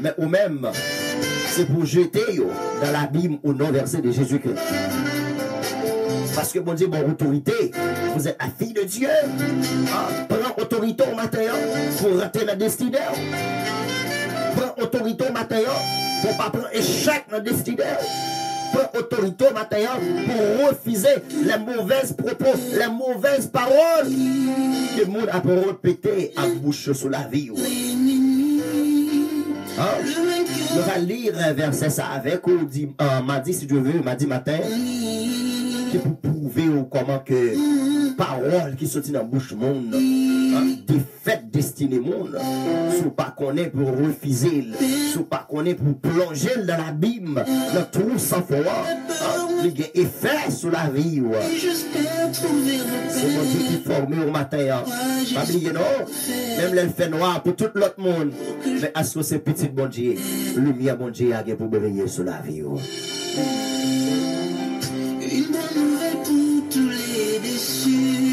Speaker 1: Mais ou même, c'est pour jeter dans l'abîme au nom versé de Jésus-Christ. Parce que bon Dieu, bon autorité, vous êtes la fille de Dieu. Prends autorité au matin pour rentrer dans la destinée. Prends autorité au matin pour ne pas prendre échec dans la destinée. Prends autorité au matin pour refuser les mauvaises propos, les mauvaises paroles. Le monde a pour répéter à bouche sur la vie. Je vais lire un verset ça avec vous. M'a dit si Dieu veut, m'a dit matin. Pour prouver comment que parole qui sortit dans la bouche monde, des fêtes destinées monde, si pas qu'on est pour refuser, si pas qu'on est pour plonger dans l'abîme, dans tout sans foi, il y a effet sur la vie. C'est mon Dieu qui formé au matin. Pas oublier non, même le fait noir pour tout l'autre monde, mais à ce que c'est petit bon Dieu, lumière bon Dieu a pour briller sur la vie.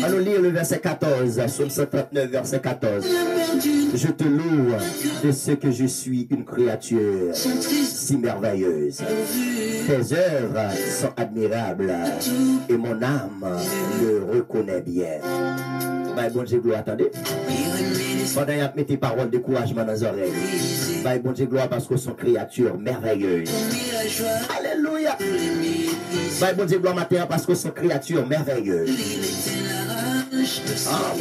Speaker 1: Allons lire le verset 14, Psaume 139, verset 14. Je te loue de ce que je suis une créature si merveilleuse. Tes œuvres sont admirables et mon âme le reconnaît bien. Bon Dieu, gloire, attendez. Pendant qu'il y a mis tes paroles de découragement dans les oreilles. Bon Dieu, gloire, parce que sont créatures merveilleuses. Alléluia. Bon Dieu, gloire, matin, parce que sont créatures merveilleuses.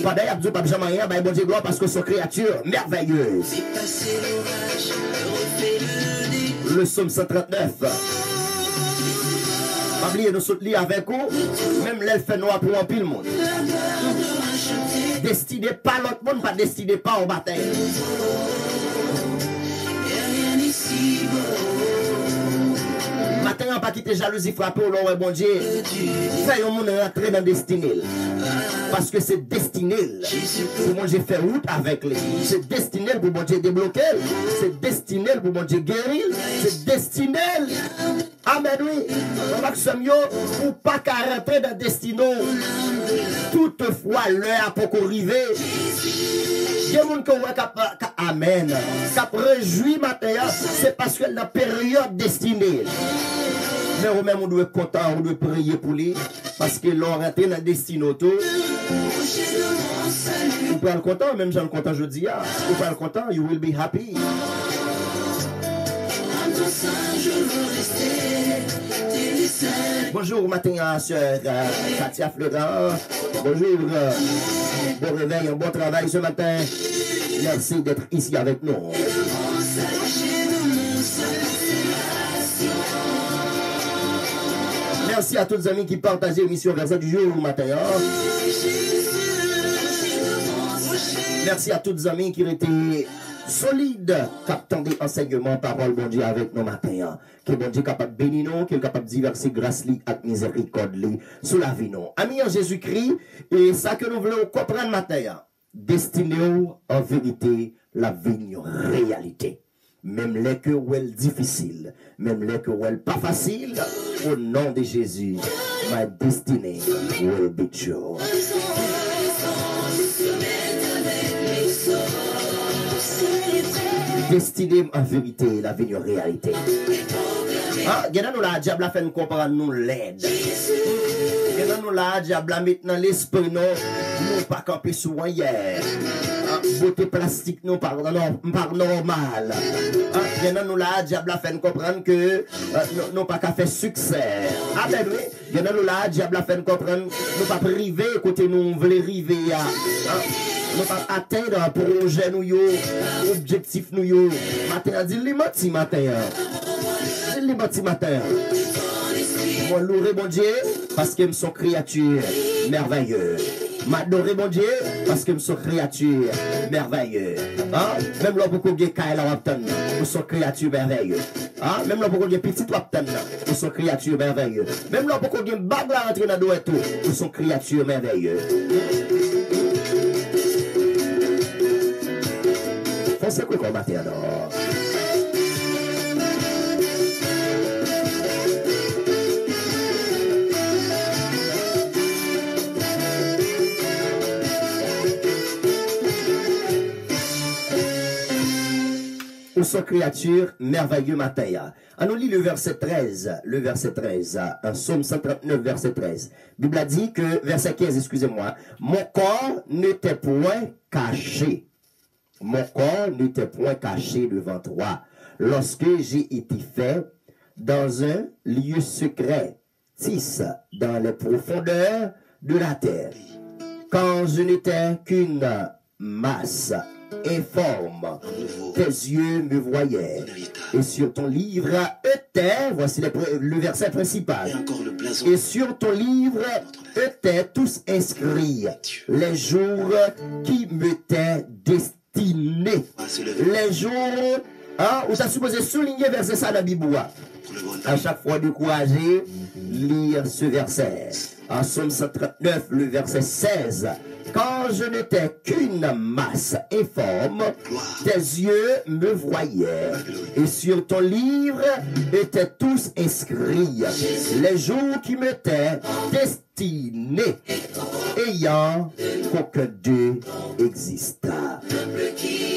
Speaker 1: Pendant qu'il y a dit pas jamais rien, bon Dieu, gloire, parce que sont créatures merveilleuses. Le psaume 139. Pas oublier nous soutenir avec vous, même l'elfe noir pour un pile monde. Destiné pas l'autre monde, pas destiné pas au bataille. Matin, on pas quitter jalousie frapper au long, bon Dieu. Fais un monde rentrer dans destiné. Parce que c'est destiné pour mon Dieu faire route avec lui. C'est destiné pour mon Dieu débloquer. C'est destiné pour mon Dieu guérir. C'est destiné. Amen, oui. Pour pas qu'à rentrer dans destiné. Toutefois, l'heure pour qu'on arrive. Il y a des gens qui ont amen. Ça réjouit matin, c'est parce que la période destinée. Mais au même on doit être content, on doit prier pour lui. Parce que l'on rentre dans le destin auto. Vous pouvez être content, même j'en content je dis. Vous pouvez être content, you will be happy. Bonjour matin, sœur Katia Florent. Bonjour. Bon réveil, un bon travail ce matin. Merci d'être ici avec nous. Merci à tous les amis qui partagent l'émission Verset du jour au matin. Merci à tous les amis qui étaient solide, captant des enseignements, parole, bon Dieu, avec nos matins. Que bon Dieu capable de bénir nous, qu'il est capable de diverser grâce li ak miséricorde li sous la vie nous. Amis en Jésus-Christ, et ça que nous voulons comprendre matin, destiné en vérité la vie en réalité. Même les que ou elle difficile, même les que ou elle pas facile, au nom de Jésus, ma destinée will be true. Destiné en vérité la vie en réalité. Ah, gena nous la diable a fait nous comprendre nous l'aide. Gena nous la diable a mis dans l'esprit nous pas camper sous hier. Beauté plastique nous par normal. Gena nous la diable a fait nous comprendre que nous pas qu'à faire succès. Ah ben oui, gena nous la diable a fait nous comprendre nous pas privé côté nous voulons arriver à nous pas atteindre un projet nous yo, objectif nous yo. Matin dit li menti matin. Les matin. Moi louer mon Dieu parce que me sont créatures merveilleuses. M'adorer mon Dieu parce que me sont créatures merveilleuses. Hein? Même là pour qu'on ait Kaila Wapton, nous sommes créatures merveilleuses. Hein? Même là pour qu'on ait petit Wapton, nous sommes créatures merveilleuses. Même là pour qu'on ait bague à rentrer dans le tout, nous sommes créatures merveilleuses. Faut c'est quoi qu'on matin alors? Ou son créature merveilleux matin. On nous lit le verset 13, un psaume 139, verset 13. Bible a dit que, verset 15, excusez-moi, mon corps n'était point caché. Mon corps n'était point caché devant toi, lorsque j'ai été fait dans un lieu secret, 6, dans les profondeurs de la terre, quand je n'étais qu'une masse informe, tes yeux me voyaient, et sur ton livre étaient, voici le verset principal, et sur ton livre étaient tous inscrits les jours qui m'étaient destinés, les jours, où tu as supposé souligner verset ça dans la Bible, à chaque fois décourager, lire ce verset, en Psaume 139, le verset 16, quand je n'étais qu'une masse informe, tes yeux me voyaient, et sur ton livre étaient tous inscrits les jours qui m'étaient destinés, ayant qu'aucun d'eux exista.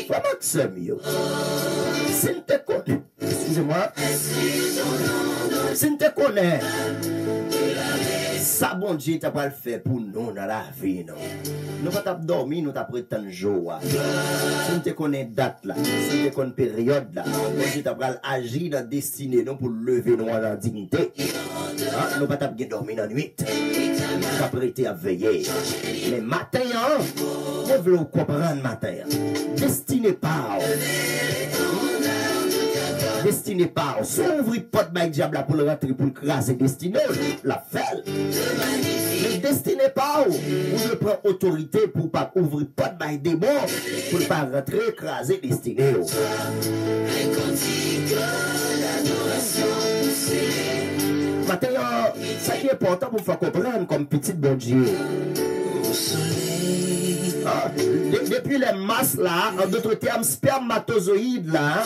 Speaker 1: Comment c'est mieux? Si tu te connais, excusez-moi, si tu te connais, ça bon Dieu t'a pas le fait pour nous dans la vie, non. Nous pas dormir, nous t'a pris tant de jours. Si nous te connais date là, si nous te connais période là, bon Dieu t'a pas agir dans destinée, non pour lever nous en dignité. Nous pas bien dormir dans la nuit. Nous pas prêté à veiller. Mais matin, nous voulons comprendre matin. Destiné par. Destiné par. Si on ouvre pas de bail diable pour le rentrer, pour le craser destiné, la fait. Mais destiné par. On ne prend autorité pour pas ouvrir pas de bail démon, pour ne pas rentrer, craser destiné. Maintenant, ça qui est important pour faire comprendre comme petit bon Dieu. Depuis les masses là, en d'autres termes, spermatozoïdes là,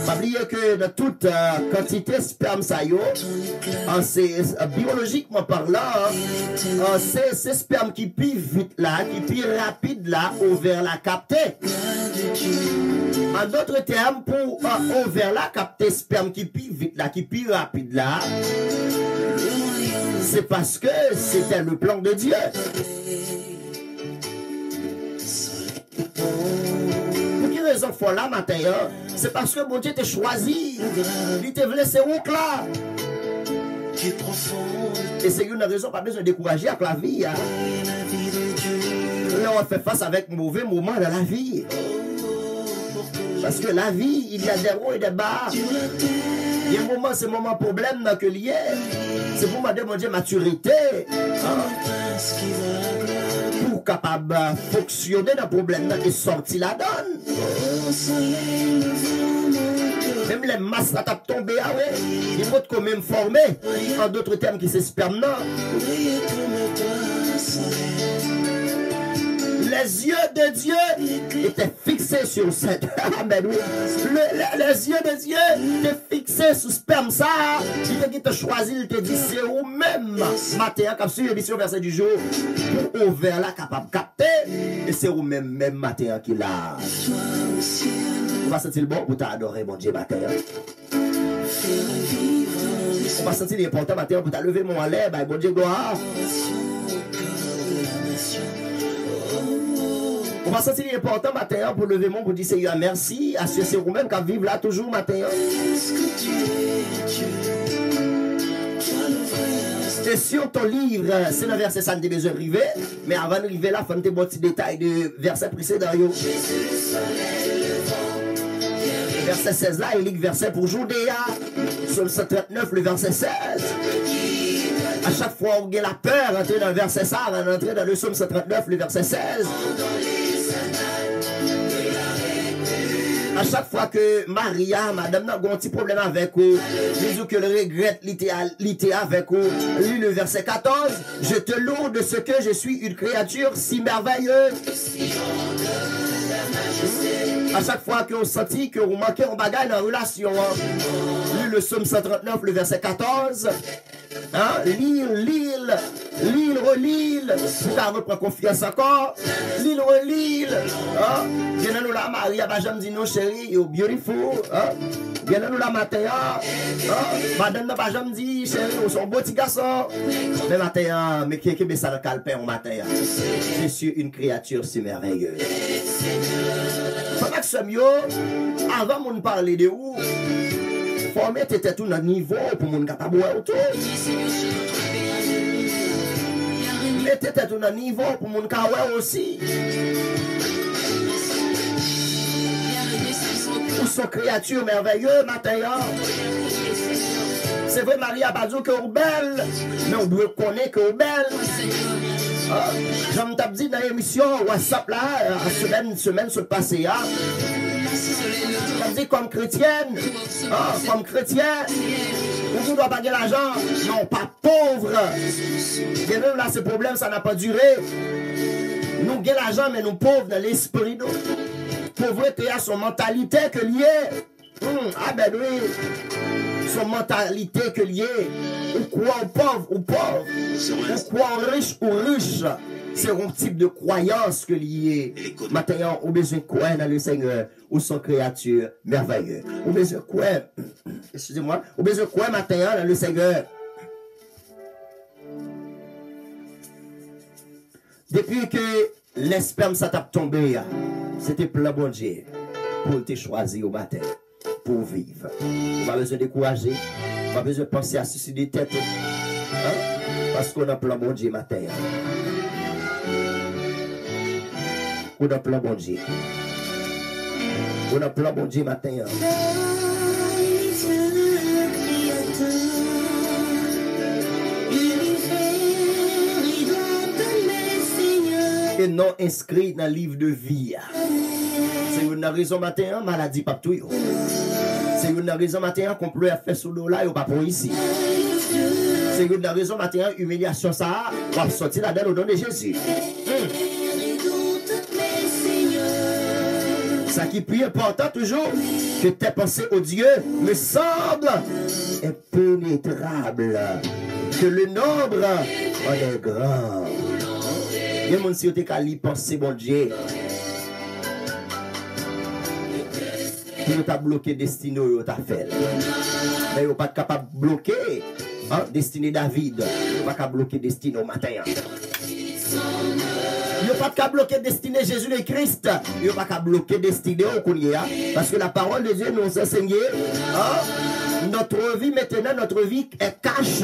Speaker 1: pas oublier que dans toute quantité sperme ça yo, biologiquement parlant, c'est sperme qui plus vite là, qui plus rapide là, ouvert la capter. En d'autres termes, pour ouvert la capter sperme qui plus vite là, qui plus rapide là, c'est parce que c'était le plan de Dieu. Pour quelle raison faut là matin? C'est parce que mon Dieu t'a choisi. Il t'a laissé où là? Et c'est une raison, pas besoin de décourager avec la vie. Là, on fait face avec mauvais moments dans la vie. Parce que la vie, il y a des hauts et des bas. Il y a un moment, c'est un moment problème que lié. C'est pour me demander maturité. Pour capable fonctionner dans le problème et sortir la donne.
Speaker 2: Au soleil levant mon cœur.
Speaker 1: Même les masses là tapent tombé, ah ouais. Il faut quand même former. En d'autres termes, qui c'est sperme, non?
Speaker 2: Briller comme toi, soleil.
Speaker 1: Les yeux de Dieu étaient fixés sur cette. Amen, oui. Les yeux de Dieu étaient fixés sur sperme. Ça, il te choisi, il te dit, c'est vous-même. Matin, comme sur l'émission verset du jour, pour ouvert là, capable de capter. Et c'est vous-même, même matin, qui l'a.
Speaker 2: Toi aussi,
Speaker 1: On va sentir le bon pour t'adorer, mon Dieu, matin.
Speaker 2: faire vivre
Speaker 1: On va sentir l'important matin pour t'lever mon lait, bah, bon Dieu, gloire.
Speaker 2: l'adoration au cœur de la nation.
Speaker 1: On va sentir l'important matin pour lever mon pour dire Seigneur merci. À ce c'est vous-même qui vivent là toujours matin.
Speaker 2: Est-ce que tu es Dieu? Toi le vrai.
Speaker 1: Et sur ton livre, c'est le verset ça ne besoin de arriver. Mais avant d'arriver là, il faut te bon petit détail de verset précédent. Verset 16 là, il lit verset pour Judéa. Psaume 139, le verset 16. À chaque fois où on a la peur, entrer dans le verset ça, on va entrer dans le psaume 139, le verset 16. À chaque fois que Maria, madame, n'a un petit problème avec vous, Jésus que le regrette, l'ité avec vous, lis le verset 14, je te loue de ce que je suis une créature si merveilleuse. À chaque fois que vous sentez que vous manquez un bagage dans la relation, lis le psaume 139, le verset 14. Hein? Lire, relire, pour qu'elle reprenne confiance encore. Lire, relire. Hein? Bien nous la Maria, j'aime dire non chérie, you're beautiful. Hein? Bien nous la matin. Hein? Madame n'a pas jamais dit chérie, vous sont beaux petits garçons. Mais matin, mais qui est ça le calpin au matin? Je suis une créature si merveilleuse. Pendant que ce mieux, avant de parler de où, faut mettre tout dans le niveau pour mon gars boire autour. Mettez tout dans le niveau pour mon gars aussi. Pour son créature merveilleuse, matin. C'est vrai, Marie a pas dit que vous belle, mais on doit connaître que vous belle. J'aime t'ai dit dans l'émission WhatsApp là, semaine se passer. Dit comme chrétienne, comme chrétien, vous ne doit pas gagner l'argent, non pas pauvre. Et même là, ce problème, ça n'a pas duré. Nous gagnons l'argent, mais nous pauvres dans l'esprit. Pauvreté a son mentalité que lié. Ah ben oui, son mentalité que lié. Ou quoi ou pauvre, ou quoi riche ou riche. C'est un type de croyance que lié. Maintenant, on a besoin de quoi dans le Seigneur ou son créature merveilleuse. On a besoin de quoi, excusez-moi, on a besoin de quoi maintenant dans le Seigneur. Depuis que l'esperme ça t'a tombé, c'était plein bon Dieu pour te choisir au matin, pour vivre. On n'a pas besoin de décourager, on n'a pas besoin de penser à suicider tête. Parce qu'on a plein bon Dieu matin. On a plein bon Dieu. On a plein bon Dieu matin. Et non inscrit dans le livre de vie. C'est une raison matin, maladie pas tout. C'est une raison matin qu'on peut faire sous l'eau là et pas pour ici. C'est une raison matin, humiliation ça, on va sortir là-dedans au nom de Jésus. Ça qui est plus important toujours, que tes pensées au Dieu me semble impénétrable. Que le nombre en est grand. Il y a mon si vous avez pensé, bon Dieu. Vous avez bloqué destiné, vous avez fait. Mais vous n'êtes pas capable de bloquer destiné David. Vous n'êtes pas capable de bloquer destiné au matin. Il n'y a pas de bloquer destiné Jésus le Christ. Il n'y a pas de bloquer destiné au Kounia. Parce que la parole de Dieu nous enseigne. Notre vie maintenant, notre vie est cachée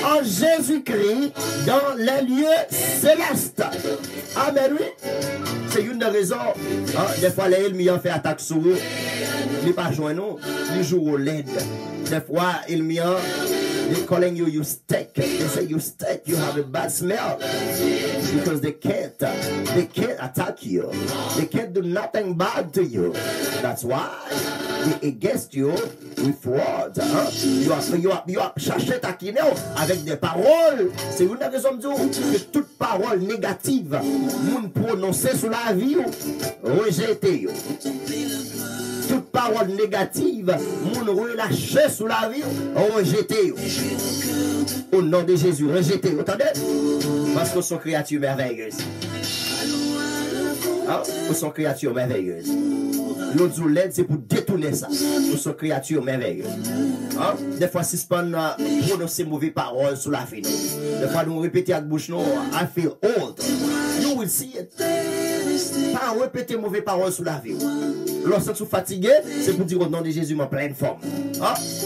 Speaker 1: en Jésus-Christ dans les lieux célestes. Amen, oui. C'est une des raisons. Des fois, les ennemis ont fait attaque sur eux. Ils ne pas joindre nous. Ils jouent au LED. Des fois, ils They're calling you, you stink. They say you stink, you have a bad smell. Because they can't attack you. They can't do nothing bad to you. That's why they against you with words. You as cherché taquiner avec des paroles. C'est une raison de dire que toute parole négative, moun prononcée sur la vie, rejetez. Toute parole négative, moun relâché sur la vie, rejetez. Au nom de Jésus, rejetez. Entendez? Parce que sont créatures merveilleuses. Nous sommes créatures merveilleuses. L'autre l'aide, c'est pour détourner ça. Nous sommes créatures merveilleuses. Des fois, si on prononce mauvaises paroles sur la vie, des fois, nous répétons avec bouche, I feel old. You will see it. Pas répéter mauvaises paroles sur la vie. Lorsque tu es fatigué, c'est pour dire au nom de Jésus, en pleine forme.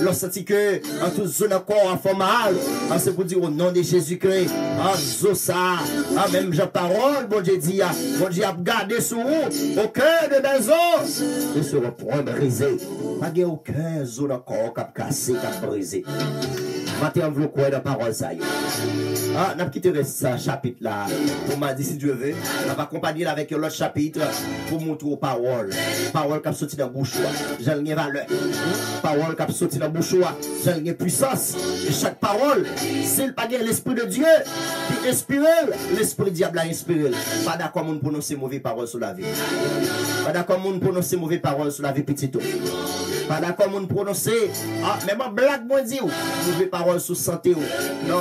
Speaker 1: Lorsque tu es en toute zone encore en forme mal, c'est pour dire au nom de Jésus-Christ. Même j'ai parole, bon Dieu dit, bon Dieu a gardé sur vous, au cœur de maison, et se reprendre brisé. Pas de aucun zone encore qui a cassé, qui a brisé. Maintenant, vous croyez dans la parole, ça y est. On a quitté ce chapitre-là. On m'a dit, si Dieu veut, on va accompagner avec l'autre chapitre pour montrer aux paroles. Paroles qui ont sorti dans la bouche. J'ai une valeur. Paroles qui ont sorti dans la bouche. J'ai une puissance. Et chaque parole, c'est le paguet l'esprit de Dieu qui inspire. L'esprit diable a inspiré. Pas d'accord, on prononce mauvaises paroles sur la vie. Pas d'accord, on prononce mauvaises paroles sur la vie petite. Pas d'accord, on prononce. Même en blague, moi, dit, mauvaises paroles sur santé. Non.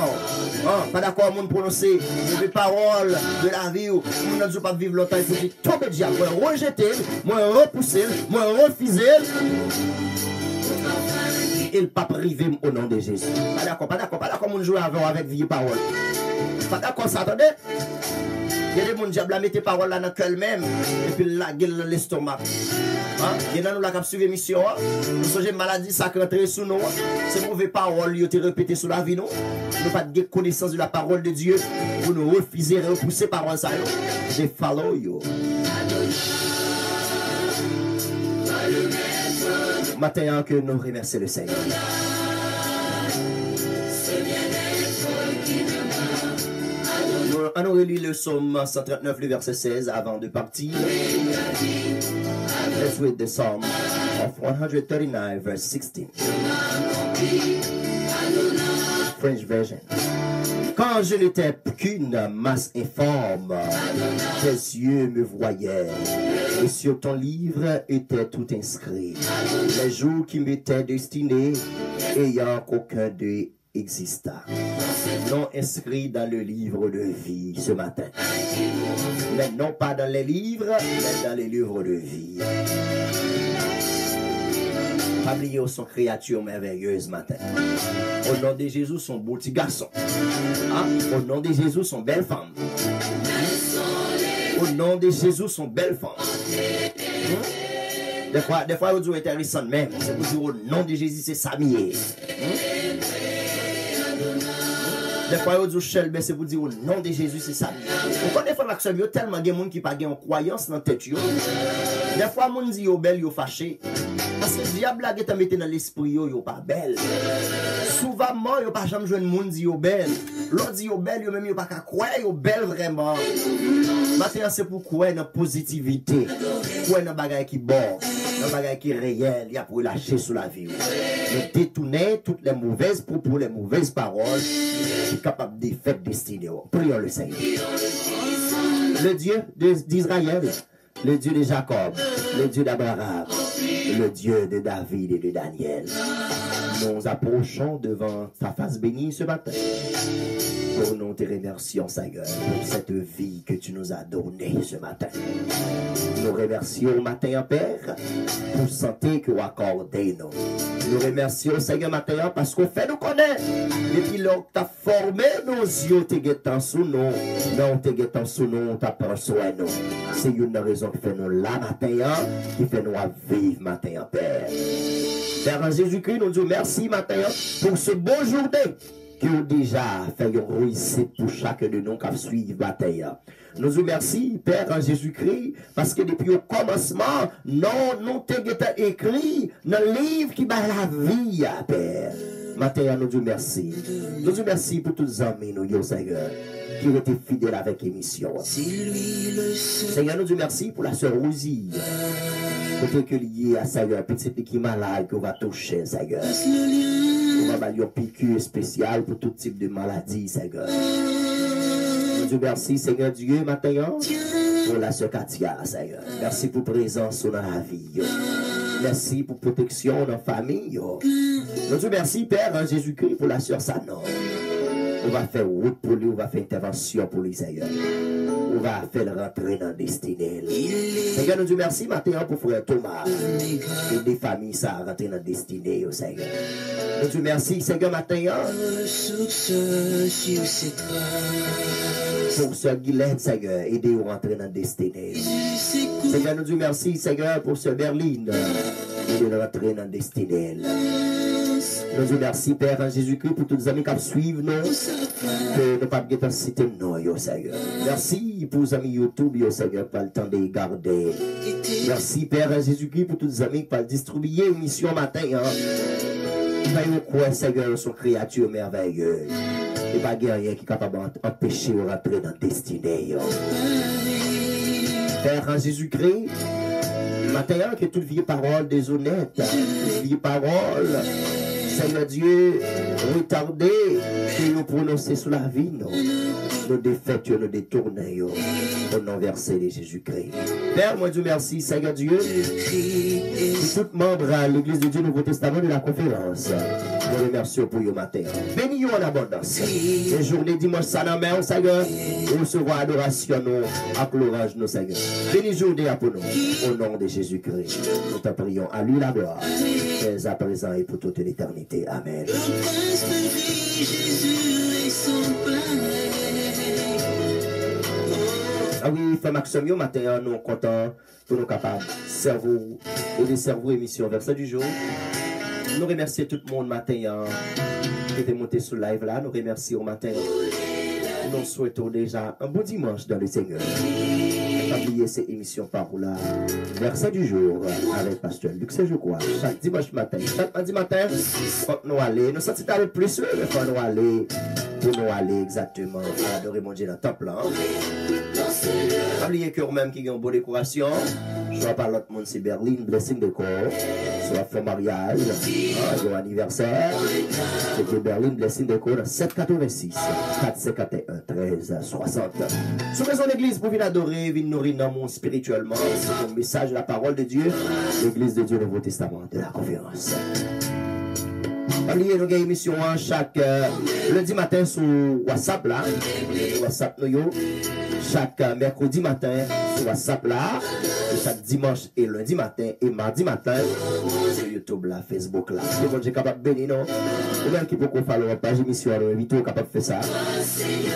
Speaker 1: Pas d'accord, on prononce mauvaises paroles de la vie. On ne doit pas vivre longtemps. Il faut que tombe diable. Moi, rejeter, moi, repousser, moi, refuser. Et le pape privé au nom de Jésus. Pas d'accord, on joue avec vie parole. Pas d'accord, ça, attendez. Il y a des gens qui ont mis des paroles là dans le cœur même, et puis la gueule dans l'estomac. Il y a des gens qui suivent l'émission. Nous avons une maladie sacrée sur nous. C'est mauvaises paroles qui ont été répétées sur la vie. Nous n'avons pas de connaissance de la parole de Dieu. Vous nous refusez de repousser paroles ça. They follow you. Maintenant que nous remercions le Seigneur. On aurait lu le psaume 139, le verset 16 avant de partir. Let's read the psalm of 139, verse 16. French version. Quand je n'étais qu'une masse informe, tes yeux me voyaient, et sur ton livre était tout inscrit. Les jours qui m'étaient destinés, ayant qu'aucun d'eux exista. Non inscrit dans le livre de vie ce matin. Mais non pas dans les livres, mais dans les livres de vie. Oubliez son créature merveilleuse matin. Au nom de Jésus, son beau petit garçon. Au nom de Jésus, son belle femme. Au nom de Jésus, son belle femme. Des fois, vous êtes intéressant même. C'est pour dire au nom de Jésus, c'est Samuel. Des fois, vous dites, c'est pour dire au nom de Jésus, c'est ça. Vous connaissez l'action, il y a tellement de gens qui n'ont pas de croyance dans la tête. Des fois, les gens disent, ils belle, ils fâché. Parce que le diable a mis dans l'esprit, ils sont pas belle. Souvent, ils n'ont pas jamais joué de monde qui sont belle. L'autre dit, ils belle, ils n'ont pas qu'à croire, ils sont belle vraiment. Maintenant, c'est pour croire dans la positivité. Croire dans les bagages qui sont bons, dans les bagages qui sont réels, il y a pour lâcher sur la vie. De détourner toutes les mauvaises propos, les mauvaises paroles, qui sont capables de faire destiner. Prions le Seigneur. Le Dieu d'Israël, le Dieu de Jacob, le Dieu d'Abraham, le Dieu de David et de Daniel. Nous approchons devant ta face bénie ce matin. Pour nous te remercions, Seigneur, pour cette vie que tu nous as donnée ce matin. Nous remercions matin, Père, pour santé que vous accordez nous. Nous remercions, Seigneur, matin, parce qu'on fait nous connaître. Depuis lors que tu as formé nos yeux, tu es sous nous. Non, tu es sous nous, tu as pris soin de nous. C'est une raison qui fait nous là, matin, qui fait nous vivre, matin, Père. Père Jésus-Christ, nous disons merci, matin, pour ce beau jour que vous déjà fait une réussite pour chacun de nous qui suivent la terre. Nous vous remercions, Père en Jésus-Christ, parce que depuis le commencement, nous t'avons écrit dans le livre qui bat la vie, Père. Matin, nous disons merci. Nous disons merci pour tous les amis, nous, Seigneur, qui ont été fidèles avec l'émission. Seigneur, nous disons merci pour la sœur Rosie. Côté que lié à Seigneur, petite qui est malade, qu'on va toucher, Seigneur. On va avoir une piqûre spéciale pour tout type de maladie, Seigneur. Nous disons merci, Seigneur Dieu, matin, pour la sœur Katia, Seigneur. Merci pour présence dans la vie. Merci pour protection dans la famille. Nous disons merci, Père Jésus-Christ, pour la sœur Sanon. On va faire route pour lui, on va faire intervention pour lui, Seigneur. On va faire rentrer dans la destinée. Seigneur, nous disons merci matin pour frère Thomas. Et des familles, ça a rentré dans la destinée, Seigneur. Nous disons merci, Seigneur, matin. Pour sœur Guylaine, Seigneur, aidez-vous à rentrer dans la destinée. Seigneur, nous disons merci, Seigneur, pour sœur Berline. Aidez-nous à rentrer dans la destinée. Nous disons merci, Père Jésus-Christ, pour tous les amis qui suivent nous. Que nous pas de citer nous, Seigneur. Merci pour les amis YouTube, Seigneur, pour le temps de les garder. Merci, Père Jésus-Christ, pour tous les amis qui peuvent distribuer une mission matin. Nous quoi, Seigneur, sont créatures merveilleuses. Et pas rien qui est capable d'empêcher de rentrer dans la destinée. Père Jésus-Christ, matin, que toute vieille parole déshonnête, toute vieille parole, Seigneur Dieu, retardé, que nous prononcer sur la vie, nos défaites, nos détournés, au nom versé de Jésus-Christ. Père, moi Dieu merci, Seigneur Dieu, pour tout membre à l'Église de Dieu Nouveau Testament de la conférence. Nous remercions pour le matin. Bénis-nous en abondance. Les journées dimanche, ça n'a même, Seigneur, nous recevons adoration, nous, à l'orage, nous, Seigneur. Bénis journée pour nous, au nom de Jésus-Christ. Nous te prions à lui la gloire, dès à présent et pour toute l'éternité. Amen. Ah oui, Frère Maxime, au matin, nous sommes contents pour nous capables de servir et de servir l'émission Verset du jour. Nous remercions tout le monde matin qui était monté sur le live là. Nous remercions au matin. Nous souhaitons déjà un bon dimanche dans le Seigneur. Pas oublier ces émissions par là. Verset du jour avec Pasteur Luc, je crois. Chaque dimanche matin. Chaque mardi matin, quand nous allons, nous sommes allés plus mais quand nous allons, pour nous aller exactement à adorer mon Dieu dans le temple. Pas oublier que vous-même qui ont une bonne décoration. Soit par l'autre monde, c'est Berlin, blessing de corps. Soit fait mariage, un anniversaire. C'était Berlin, blessing de corps, 786 451 13 60. Sous maison d'église pour venir adorer, venir nourrir dans le monde spirituellement. C'est un message de la parole de Dieu, l'église de Dieu Nouveau Testament de la conférence. Oubliez nous avons une émission chaque lundi matin sur WhatsApp là. WhatsApp nous chaque mercredi matin sur WhatsApp là. Et chaque dimanche et lundi matin et mardi matin sur YouTube là, Facebook là. C'est bon, j'ai capable de bénir non. Ou même qui peut qu'on fasse la page émission, on invite capable de faire ça.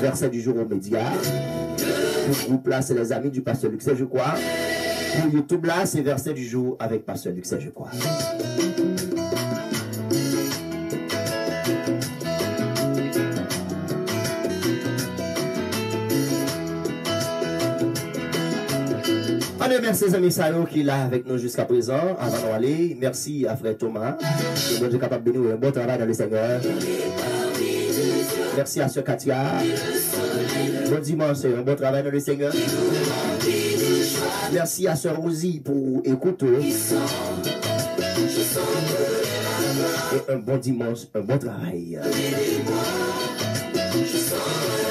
Speaker 1: Verset du jour aux médias. Le groupe là, c'est les amis du pasteur Luc, je crois. Pour YouTube là, c'est verset du jour avec pasteur Luc, je crois. Merci amis Sayo qui est là avec nous jusqu'à présent. Avant d'aller, merci à frère Thomas. Que Dieu est capable de bénir un bon travail dans le Seigneur. Merci à sœur Katia. Bon dimanche, un bon travail dans le Seigneur. Merci à sœur Rosie pour écouter. Et un bon dimanche, un bon travail.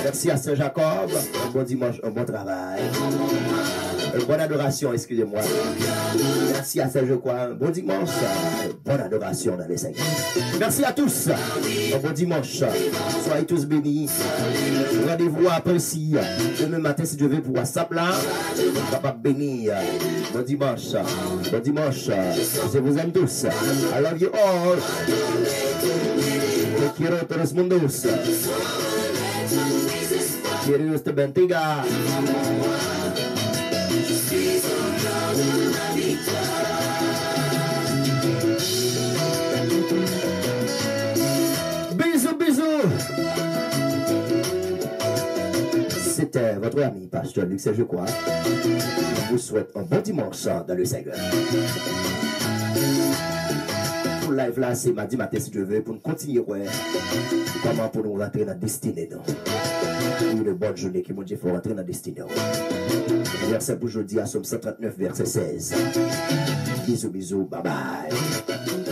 Speaker 1: Merci à sœur Jacob. Un bon dimanche, un bon travail. Une bonne adoration, excusez-moi. Merci à Serge quoi. Bon dimanche. Bonne adoration dans les Seigneurs. Merci à tous. Un bon dimanche. Soyez tous bénis. Rendez-vous après ici. Demain matin, si Dieu veut, pour WhatsApp là. Capable bénir. Bon dimanche. Bon dimanche. Je vous aime tous. I love you all. Te quiero todos mundos. Que Dios te bendiga. Bisous, bisous. C'était votre ami, Pasteur Luc, je crois. Je vous souhaite un bon dimanche dans le Seigneur. pour le live là, c'est mardi matin si tu veux, pour nous continuer, ouais. Comment pour nous rentrer dans la destinée, non? Une bonne journée qui m'a dit, il faut rentrer dans la destinée. Verset pour aujourd'hui à Somme 139, verset 16. Bisous, bisous, bye bye.